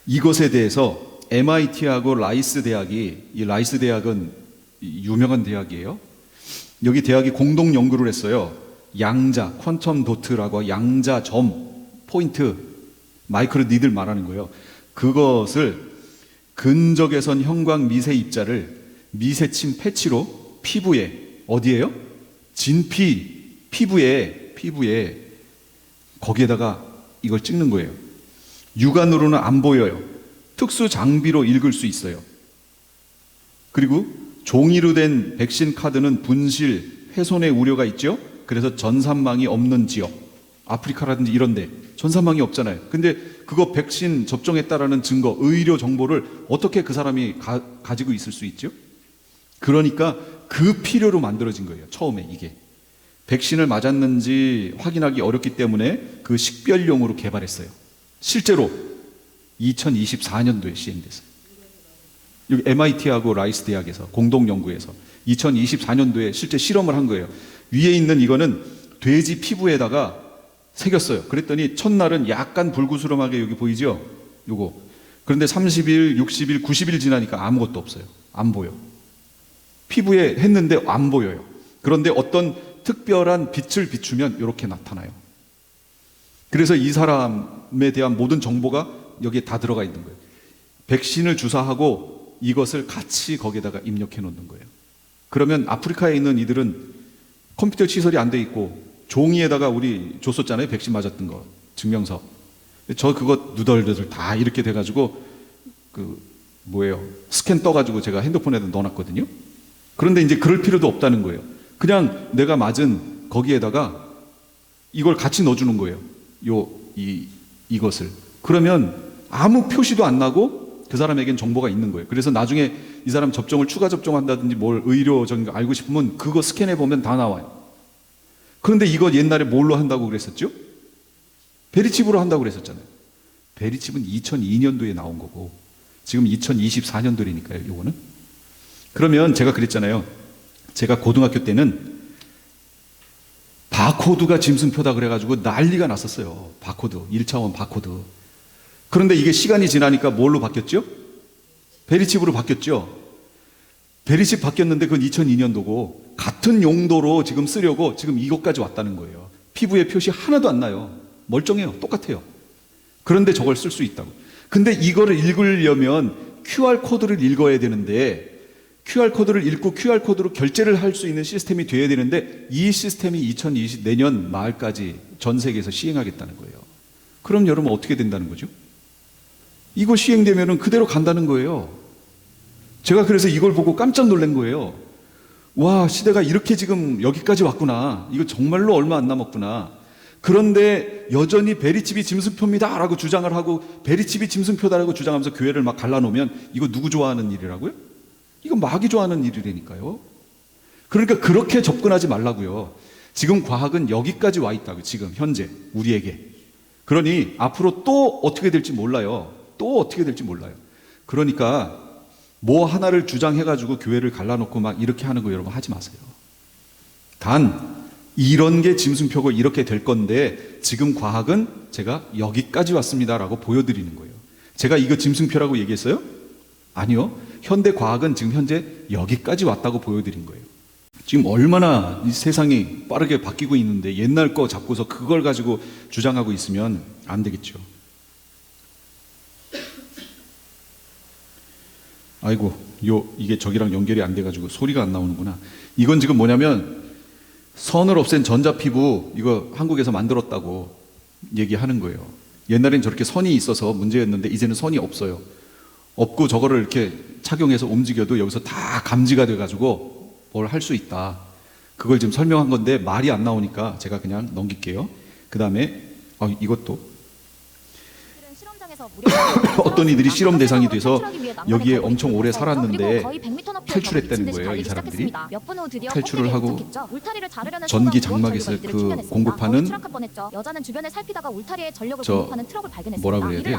Speaker 1: 이것에 대해서 MIT하고 라이스 대학이, 이 라이스 대학은 유명한 대학이에요. 여기 대학이 공동 연구를 했어요. 양자, 퀀텀 도트라고 양자 점, 포인트, 마이크로 니들 말하는 거예요. 그것을 근적외선 형광 미세 입자를 미세침 패치로 피부에, 어디에요? 피부에 거기에다가 이걸 찍는 거예요. 육안으로는 안 보여요. 특수 장비로 읽을 수 있어요. 그리고 종이로 된 백신 카드는 분실, 훼손의 우려가 있죠. 그래서 전산망이 없는 지역, 아프리카라든지 이런데 전산망이 없잖아요. 근데 그거 백신 접종했다라는 증거, 의료 정보를 어떻게 그 사람이 가지고 있을 수 있죠? 그러니까 그 필요로 만들어진 거예요. 처음에 이게 백신을 맞았는지 확인하기 어렵기 때문에 그 식별용으로 개발했어요. 실제로 2024년도에 시행됐어요. 여기 MIT하고 라이스 대학에서 공동 연구해서 2024년도에 실제 실험을 한 거예요. 위에 있는 이거는 돼지 피부에다가 새겼어요. 그랬더니 첫날은 약간 불구스름하게 여기 보이죠? 요거. 그런데 30일, 60일, 90일 지나니까 아무것도 없어요. 안 보여. 피부에 했는데 안 보여요. 그런데 어떤 특별한 빛을 비추면 이렇게 나타나요. 그래서 이 사람에 대한 모든 정보가 여기에 다 들어가 있는 거예요. 백신을 주사하고 이것을 같이 거기에다가 입력해 놓는 거예요. 그러면 아프리카에 있는 이들은 컴퓨터 시설이 안 돼 있고 종이에다가 우리 줬었잖아요. 백신 맞았던 거 증명서. 저 그거 누덜누덜 다 이렇게 돼가지고 스캔 떠가지고 제가 핸드폰에다 넣어놨거든요. 그런데 이제 그럴 필요도 없다는 거예요. 그냥 내가 맞은 거기에다가 이걸 같이 넣어주는 거예요. 이것을. 그러면 아무 표시도 안 나고 그 사람에겐 정보가 있는 거예요. 그래서 나중에 이 사람 접종을 추가 접종한다든지 뭘 의료적인 거 알고 싶으면 그거 스캔해 보면 다 나와요. 그런데 이거 옛날에 뭘로 한다고 그랬었죠? 베리칩으로 한다고 그랬었잖아요. 베리칩은 2002년도에 나온 거고 지금 2024년도니까요. 요거는. 그러면 제가 그랬잖아요. 제가 고등학교 때는 바코드가 짐승표다 그래가지고 난리가 났었어요. 바코드, 1차원 바코드. 그런데 이게 시간이 지나니까 뭘로 바뀌었죠? 베리칩으로 바뀌었죠. 베리칩 바뀌었는데 그건 2002년도고 같은 용도로 지금 쓰려고 지금 이것까지 왔다는 거예요. 피부에 표시 하나도 안 나요. 멀쩡해요. 똑같아요. 그런데 저걸 쓸 수 있다고. 근데 이거를 읽으려면 QR코드를 읽어야 되는데 QR코드를 읽고 QR코드로 결제를 할 수 있는 시스템이 돼야 되는데 이 시스템이 2020 내년 말까지 전 세계에서 시행하겠다는 거예요. 그럼 여러분 어떻게 된다는 거죠? 이거 시행되면 그대로 간다는 거예요. 제가 그래서 이걸 보고 깜짝 놀란 거예요. 와, 시대가 이렇게 지금 여기까지 왔구나. 이거 정말로 얼마 안 남았구나. 그런데 여전히 베리집이 짐승표입니다라고 주장을 하고 베리집이 짐승표다라고 주장하면서 교회를 막 갈라놓으면 이거 누구 좋아하는 일이라고요? 이거 마귀 좋아하는 일이라니까요. 그러니까 그렇게 접근하지 말라고요. 지금 과학은 여기까지 와 있다고요. 지금 현재 우리에게. 그러니 앞으로 또 어떻게 될지 몰라요. 또 어떻게 될지 몰라요. 그러니까 뭐 하나를 주장해가지고 교회를 갈라놓고 막 이렇게 하는 거 여러분 하지 마세요. 단 이런 게 짐승표고 이렇게 될 건데 지금 과학은 제가 여기까지 왔습니다라고 보여드리는 거예요. 제가 이거 짐승표라고 얘기했어요? 아니요. 현대 과학은 지금 현재 여기까지 왔다고 보여드린 거예요. 지금 얼마나 이 세상이 빠르게 바뀌고 있는데 옛날 거 잡고서 그걸 가지고 주장하고 있으면 안 되겠죠. 아이고, 이게 저기랑 연결이 안 돼가지고 소리가 안 나오는구나. 이건 지금 뭐냐면 선을 없앤 전자피부 이거 한국에서 만들었다고 얘기하는 거예요. 옛날엔 저렇게 선이 있어서 문제였는데 이제는 선이 없어요. 없고 저거를 이렇게 착용해서 움직여도 여기서 다 감지가 돼가지고 뭘 할 수 있다. 그걸 지금 설명한 건데 말이 안 나오니까 제가 그냥 넘길게요. 그 다음에 이것도 어떤 이들이 실험 대상이 돼서 여기에 엄청 오래 살았는데 탈출했다는 거예요. 이 사람들이 탈출을 하고 전기 장막에서 그 공급하는 저 뭐라 그래야 돼?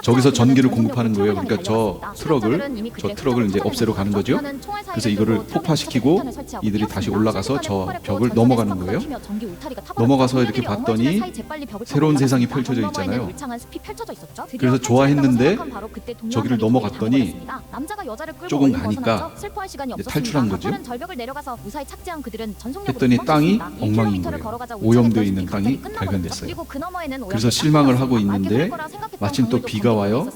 Speaker 1: 저기서 전기를 공급하는 거예요. 그러니까 저 트럭을 이제 없애러 가는 거죠. 그래서 이거를 폭파시키고 이들이 다시 올라가서 저 벽을 넘어가는 거예요. 넘어가서 이렇게 봤더니 새로운 세상이 펼쳐져 있잖아요. 그래서 좋아했는데 저기를 넘어갔더니 조금 가니까 이제 탈출한 거죠. 했더니 땅이 엉망인 거예요. 오염되어 있는 땅이 발견됐어요. 그래서 실망을 하고 있는데 마침 또 비가 와요.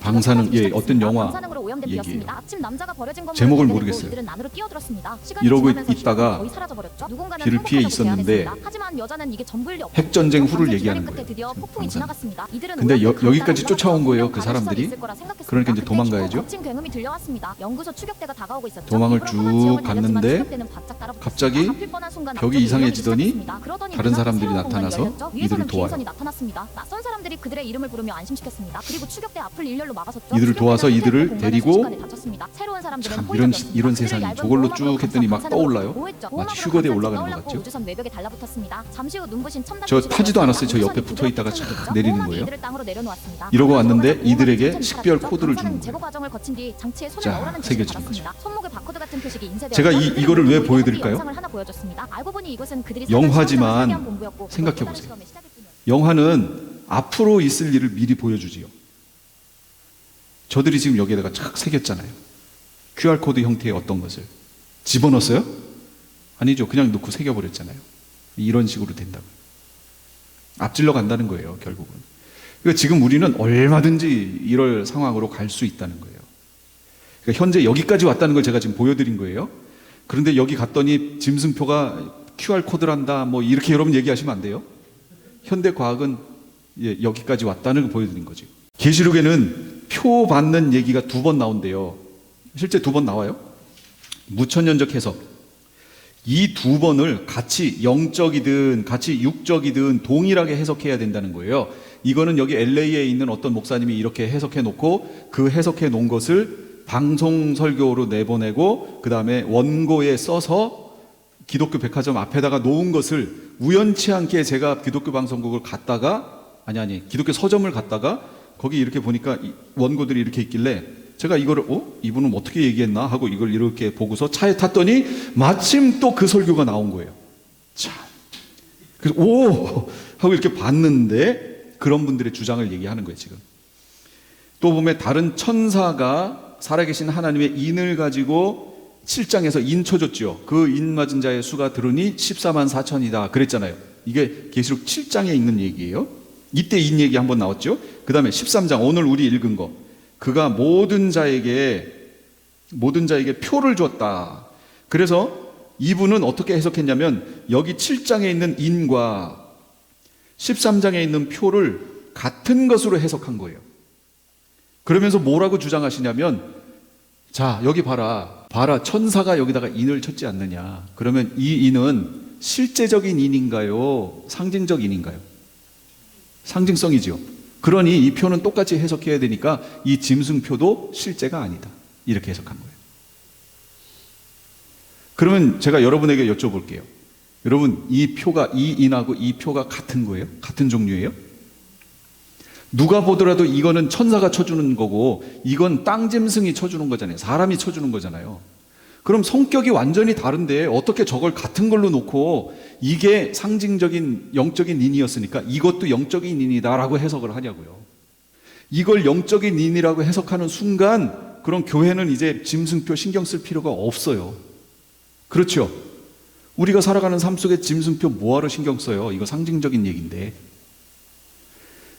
Speaker 1: 방사능, 어떤 영화 얘기예요. 제목을 모르겠어요. 이러고 있다가 비를 피해 있었는데 핵전쟁 후를 얘기하는 거예요. 근데 여기까지 쫓아온 거예요. 그 사람들이. 그러니까 이제 도망가야죠. 도망을 쭉 갔는데 갑자기 벽이 이상해지더니 다른 사람들이 나타나서 이들을 도와요. 이들을 도와서 이들을 데리고 참 이런 세상이 저걸로 쭉 했더니 막 떠올라요. 마치 휴거대에 올라가는 것 같죠. 저 타지도 않았어요. 저 옆에 붙어 있다가 착 내리는 거예요. 이러고 왔는데 이들에게 식별 코드를 주는 거예요. 자, 새겨지는 거죠. 제가 이거를 왜 보여드릴까요? 영화지만 생각해 보세요. 영화는 앞으로 있을 일을 미리 보여주지요. 저들이 지금 여기에다가 착 새겼잖아요. QR코드 형태의 어떤 것을 집어넣었어요? 아니죠. 그냥 넣고 새겨버렸잖아요. 이런 식으로 된다고. 앞질러 간다는 거예요, 결국은. 그러니까 지금 우리는 얼마든지 이럴 상황으로 갈 수 있다는 거예요. 그러니까 현재 여기까지 왔다는 걸 제가 지금 보여드린 거예요. 그런데 여기 갔더니 짐승표가 QR코드란다, 뭐 이렇게 여러분 얘기하시면 안 돼요. 현대 과학은 여기까지 왔다는 걸 보여드린 거죠. 계시록에는 표 받는 얘기가 2번 나온대요. 실제 2번 나와요. 무천년적 해석. 이 2번을 같이 영적이든 같이 육적이든 동일하게 해석해야 된다는 거예요. 이거는 여기 LA에 있는 어떤 목사님이 이렇게 해석해 놓고 그 해석해 놓은 것을 방송 설교로 내보내고 그 다음에 원고에 써서 기독교 백화점 앞에다가 놓은 것을 우연치 않게 제가 기독교 방송국을 갔다가 기독교 서점을 갔다가 거기 이렇게 보니까 원고들이 이렇게 있길래 제가 이거를 이분은 어떻게 얘기했나 하고 이걸 이렇게 보고서 차에 탔더니 마침 또 그 설교가 나온 거예요. 참. 그래서 하고 이렇게 봤는데 그런 분들의 주장을 얘기하는 거예요, 지금. 또 보면 다른 천사가 살아계신 하나님의 인을 가지고 7장에서 인 쳐줬죠. 그 인 맞은 자의 수가 들으니 14만 4천이다 그랬잖아요. 이게 계시록 7장에 있는 얘기예요. 이때 인 얘기 한번 나왔죠. 그 다음에 13장 오늘 우리 읽은 거. 그가 모든 자에게 표를 줬다. 그래서 이분은 어떻게 해석했냐면 여기 7장에 있는 인과 13장에 있는 표를 같은 것으로 해석한 거예요. 그러면서 뭐라고 주장하시냐면, 자, 여기 봐라. 천사가 여기다가 인을 쳤지 않느냐. 그러면 이 인은 실제적인 인인가요? 상징적 인인가요? 상징성이지요. 그러니 이 표는 똑같이 해석해야 되니까 이 짐승표도 실제가 아니다. 이렇게 해석한 거예요. 그러면 제가 여러분에게 여쭤볼게요. 여러분, 이 인하고 이 표가 같은 거예요? 같은 종류예요? 누가 보더라도 이거는 천사가 쳐주는 거고 이건 땅짐승이 쳐주는 거잖아요. 사람이 쳐주는 거잖아요. 그럼 성격이 완전히 다른데 어떻게 저걸 같은 걸로 놓고 이게 상징적인 영적인 인이었으니까 이것도 영적인 인이다라고 해석을 하냐고요. 이걸 영적인 인이라고 해석하는 순간 그럼 교회는 이제 짐승표 신경 쓸 필요가 없어요. 그렇죠? 우리가 살아가는 삶 속에 짐승표 뭐하러 신경 써요? 이거 상징적인 얘기인데.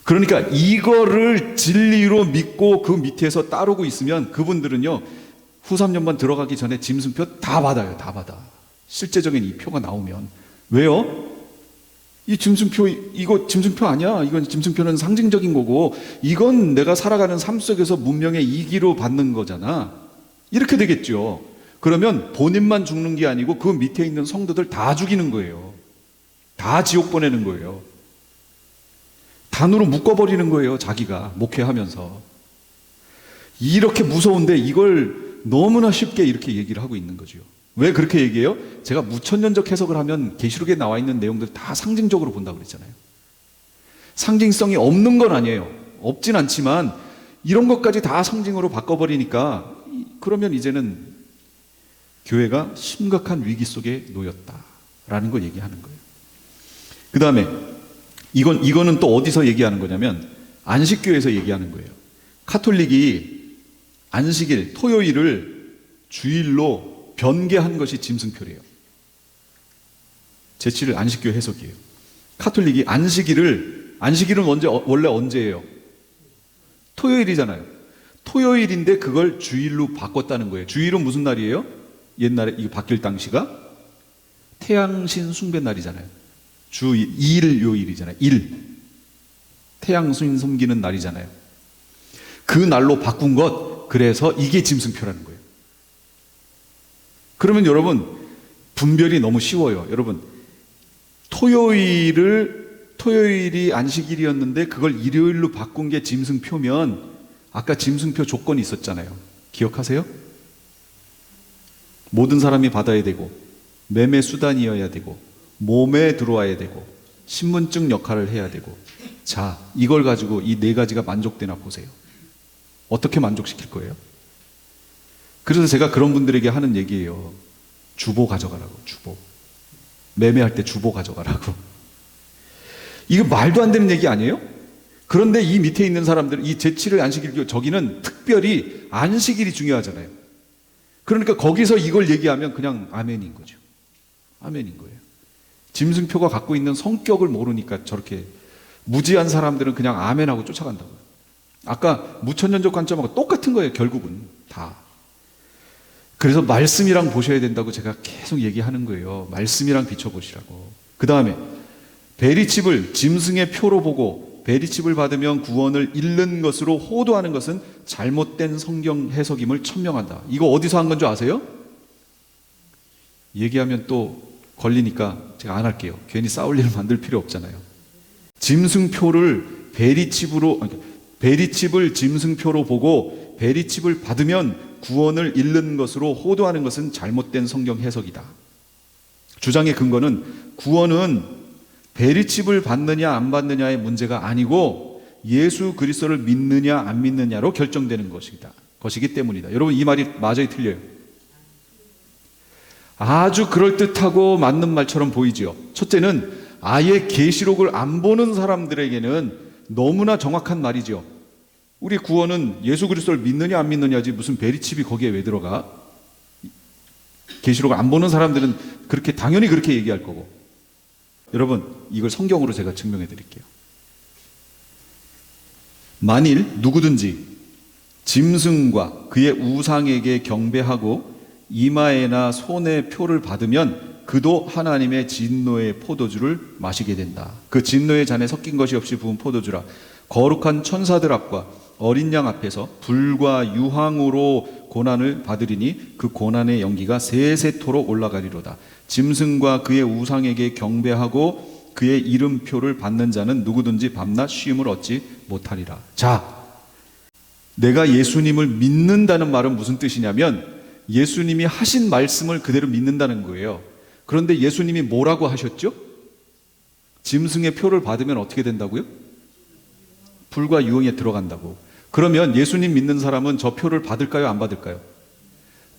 Speaker 1: 그러니까 이거를 진리로 믿고 그 밑에서 따르고 있으면 그분들은요, 후 3년만 들어가기 전에 짐승표 다 받아요. 다 받아. 실제적인 이 표가 나오면. 왜요? 이 짐승표, 이거 짐승표 아니야. 이건 짐승표는 상징적인 거고 이건 내가 살아가는 삶 속에서 문명의 이기로 받는 거잖아. 이렇게 되겠죠. 그러면 본인만 죽는 게 아니고 그 밑에 있는 성도들 다 죽이는 거예요. 다 지옥 보내는 거예요. 단으로 묶어버리는 거예요. 자기가 목회하면서. 이렇게 무서운데 이걸 너무나 쉽게 이렇게 얘기를 하고 있는 거죠. 왜 그렇게 얘기해요? 제가 무천년적 해석을 하면 계시록에 나와 있는 내용들 다 상징적으로 본다고 그랬잖아요. 상징성이 없는 건 아니에요. 없진 않지만 이런 것까지 다 상징으로 바꿔버리니까 그러면 이제는 교회가 심각한 위기 속에 놓였다라는 걸 얘기하는 거예요. 그 다음에 이거는 또 어디서 얘기하는 거냐면 안식교에서 얘기하는 거예요. 카톨릭이 안식일, 토요일을 주일로 변개한 것이 짐승표래요. 제7일 안식교 해석이에요. 카톨릭이 안식일은 원래 언제예요? 토요일이잖아요. 토요일인데 그걸 주일로 바꿨다는 거예요. 주일은 무슨 날이에요? 옛날에 이거 바뀔 당시가 태양신 숭배 날이잖아요. 주 2일 요일이잖아요. 태양신 섬기는 날이잖아요. 그 날로 바꾼 것, 그래서 이게 짐승표라는 거예요. 그러면 여러분 분별이 너무 쉬워요. 여러분 토요일이 안식일이었는데 그걸 일요일로 바꾼 게 짐승표면 아까 짐승표 조건이 있었잖아요. 기억하세요? 모든 사람이 받아야 되고 매매 수단이어야 되고 몸에 들어와야 되고 신분증 역할을 해야 되고. 자, 이걸 가지고 이 네 가지가 만족되나 보세요. 어떻게 만족시킬 거예요? 그래서 제가 그런 분들에게 하는 얘기예요. 주보 가져가라고. 주보. 매매할 때 주보 가져가라고. 이거 말도 안 되는 얘기 아니에요? 그런데 이 밑에 있는 사람들, 이 제7일 안식일, 저기는 특별히 안식일이 중요하잖아요. 그러니까 거기서 이걸 얘기하면 그냥 아멘인 거죠. 아멘인 거예요. 짐승표가 갖고 있는 성격을 모르니까 저렇게 무지한 사람들은 그냥 아멘하고 쫓아간다고요. 아까 무천년적 관점하고 똑같은 거예요. 결국은 다. 그래서 말씀이랑 보셔야 된다고 제가 계속 얘기하는 거예요. 말씀이랑 비춰보시라고. 그 다음에 베리칩을 짐승의 표로 보고 베리칩을 받으면 구원을 잃는 것으로 호도하는 것은 잘못된 성경 해석임을 천명한다. 이거 어디서 한 건 줄 아세요? 얘기하면 또 걸리니까 제가 안 할게요. 괜히 싸울 일을 만들 필요 없잖아요. 짐승표를 베리칩을 짐승표로 보고 베리칩을 받으면 구원을 잃는 것으로 호도하는 것은 잘못된 성경 해석이다. 주장의 근거는 구원은 베리칩을 받느냐 안 받느냐의 문제가 아니고 예수 그리스도를 믿느냐 안 믿느냐로 결정되는 것이기 때문이다. 여러분 이 말이 맞아요, 틀려요? 아주 그럴듯하고 맞는 말처럼 보이지요. 첫째는 아예 계시록을 안 보는 사람들에게는 너무나 정확한 말이죠. 우리 구원은 예수 그리스도를 믿느냐 안 믿느냐지 무슨 베리칩이 거기에 왜 들어가? 계시록을 안 보는 사람들은 당연히 그렇게 얘기할 거고. 여러분 이걸 성경으로 제가 증명해 드릴게요. 만일 누구든지 짐승과 그의 우상에게 경배하고 이마에나 손에 표를 받으면 그도 하나님의 진노의 포도주를 마시게 된다. 그 진노의 잔에 섞인 것이 없이 부은 포도주라. 거룩한 천사들 앞과 어린 양 앞에서 불과 유황으로 고난을 받으리니 그 고난의 연기가 세세토록 올라가리로다. 짐승과 그의 우상에게 경배하고 그의 이름표를 받는 자는 누구든지 밤낮 쉼을 얻지 못하리라. 자, 내가 예수님을 믿는다는 말은 무슨 뜻이냐면 예수님이 하신 말씀을 그대로 믿는다는 거예요. 그런데 예수님이 뭐라고 하셨죠? 짐승의 표를 받으면 어떻게 된다고요? 불과 유황에 들어간다고. 그러면 예수님 믿는 사람은 저 표를 받을까요? 안 받을까요?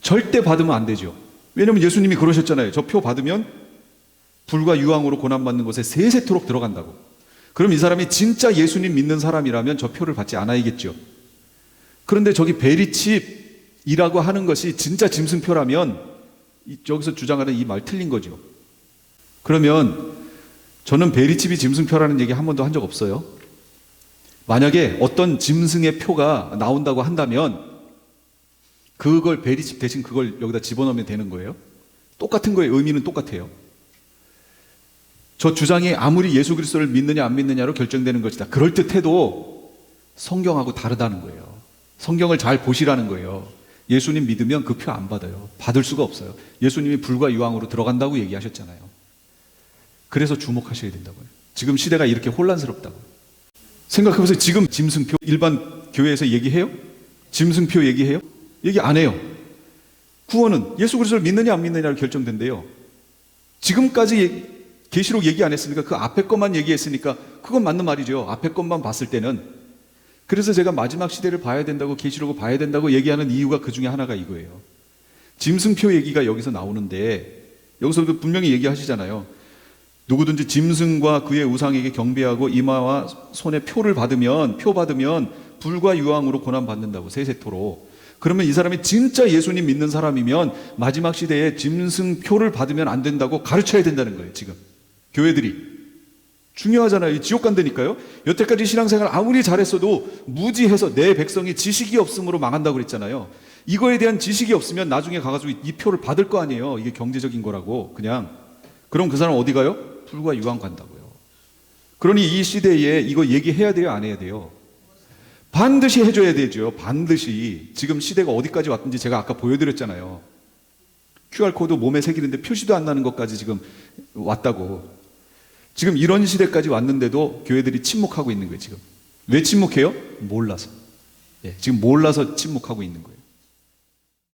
Speaker 1: 절대 받으면 안 되죠. 왜냐하면 예수님이 그러셨잖아요. 저 표 받으면 불과 유황으로 고난받는 곳에 세세토록 들어간다고. 그럼 이 사람이 진짜 예수님 믿는 사람이라면 저 표를 받지 않아야겠죠. 그런데 저기 베리칩이라고 하는 것이 진짜 짐승표라면 여기서 주장하는 이 말 틀린 거죠. 그러면 저는 베리칩이 짐승표라는 얘기 한 번도 한 적 없어요. 만약에 어떤 짐승의 표가 나온다고 한다면 그걸 베리칩 대신 그걸 여기다 집어넣으면 되는 거예요. 똑같은 거예요. 의미는 똑같아요. 저 주장이 아무리 예수 그리스도를 믿느냐 안 믿느냐로 결정되는 것이다. 그럴듯해도 성경하고 다르다는 거예요. 성경을 잘 보시라는 거예요. 예수님 믿으면 그 표 안 받아요. 받을 수가 없어요. 예수님이 불과 유황으로 들어간다고 얘기하셨잖아요. 그래서 주목하셔야 된다고요. 지금 시대가 이렇게 혼란스럽다고요. 생각해보세요. 지금 짐승표 일반 교회에서 얘기해요? 짐승표 얘기해요? 얘기 안 해요. 구원은 예수 그리스도를 믿느냐 안 믿느냐로 결정된대요. 지금까지 계시록 얘기 안 했으니까 그 앞에 것만 얘기했으니까 그건 맞는 말이죠. 앞에 것만 봤을 때는. 그래서 제가 마지막 시대를 봐야 된다고 계시록을 봐야 된다고 얘기하는 이유가 그 중에 하나가 이거예요. 짐승표 얘기가 여기서 나오는데 여기서도 분명히 얘기하시잖아요. 누구든지 짐승과 그의 우상에게 경배하고 이마와 손에 표 받으면 불과 유황으로 고난받는다고 세세토록. 그러면 이 사람이 진짜 예수님 믿는 사람이면 마지막 시대에 짐승표를 받으면 안 된다고 가르쳐야 된다는 거예요. 지금 교회들이 중요하잖아요. 지옥 간다니까요. 여태까지 신앙생활 아무리 잘했어도 무지해서 내 백성이 지식이 없음으로 망한다고 그랬잖아요. 이거에 대한 지식이 없으면 나중에 가가지고 이 표를 받을 거 아니에요. 이게 경제적인 거라고 그냥. 그럼 그 사람 어디 가요? 불과 유황 간다고요. 그러니 이 시대에 이거 얘기해야 돼요? 안 해야 돼요? 반드시 해줘야 되죠. 반드시. 지금 시대가 어디까지 왔든지 제가 아까 보여드렸잖아요. QR코드 몸에 새기는데 표시도 안 나는 것까지 지금 왔다고. 지금 이런 시대까지 왔는데도 교회들이 침묵하고 있는 거예요. 지금 왜 침묵해요? 몰라서. 지금 몰라서 침묵하고 있는 거예요.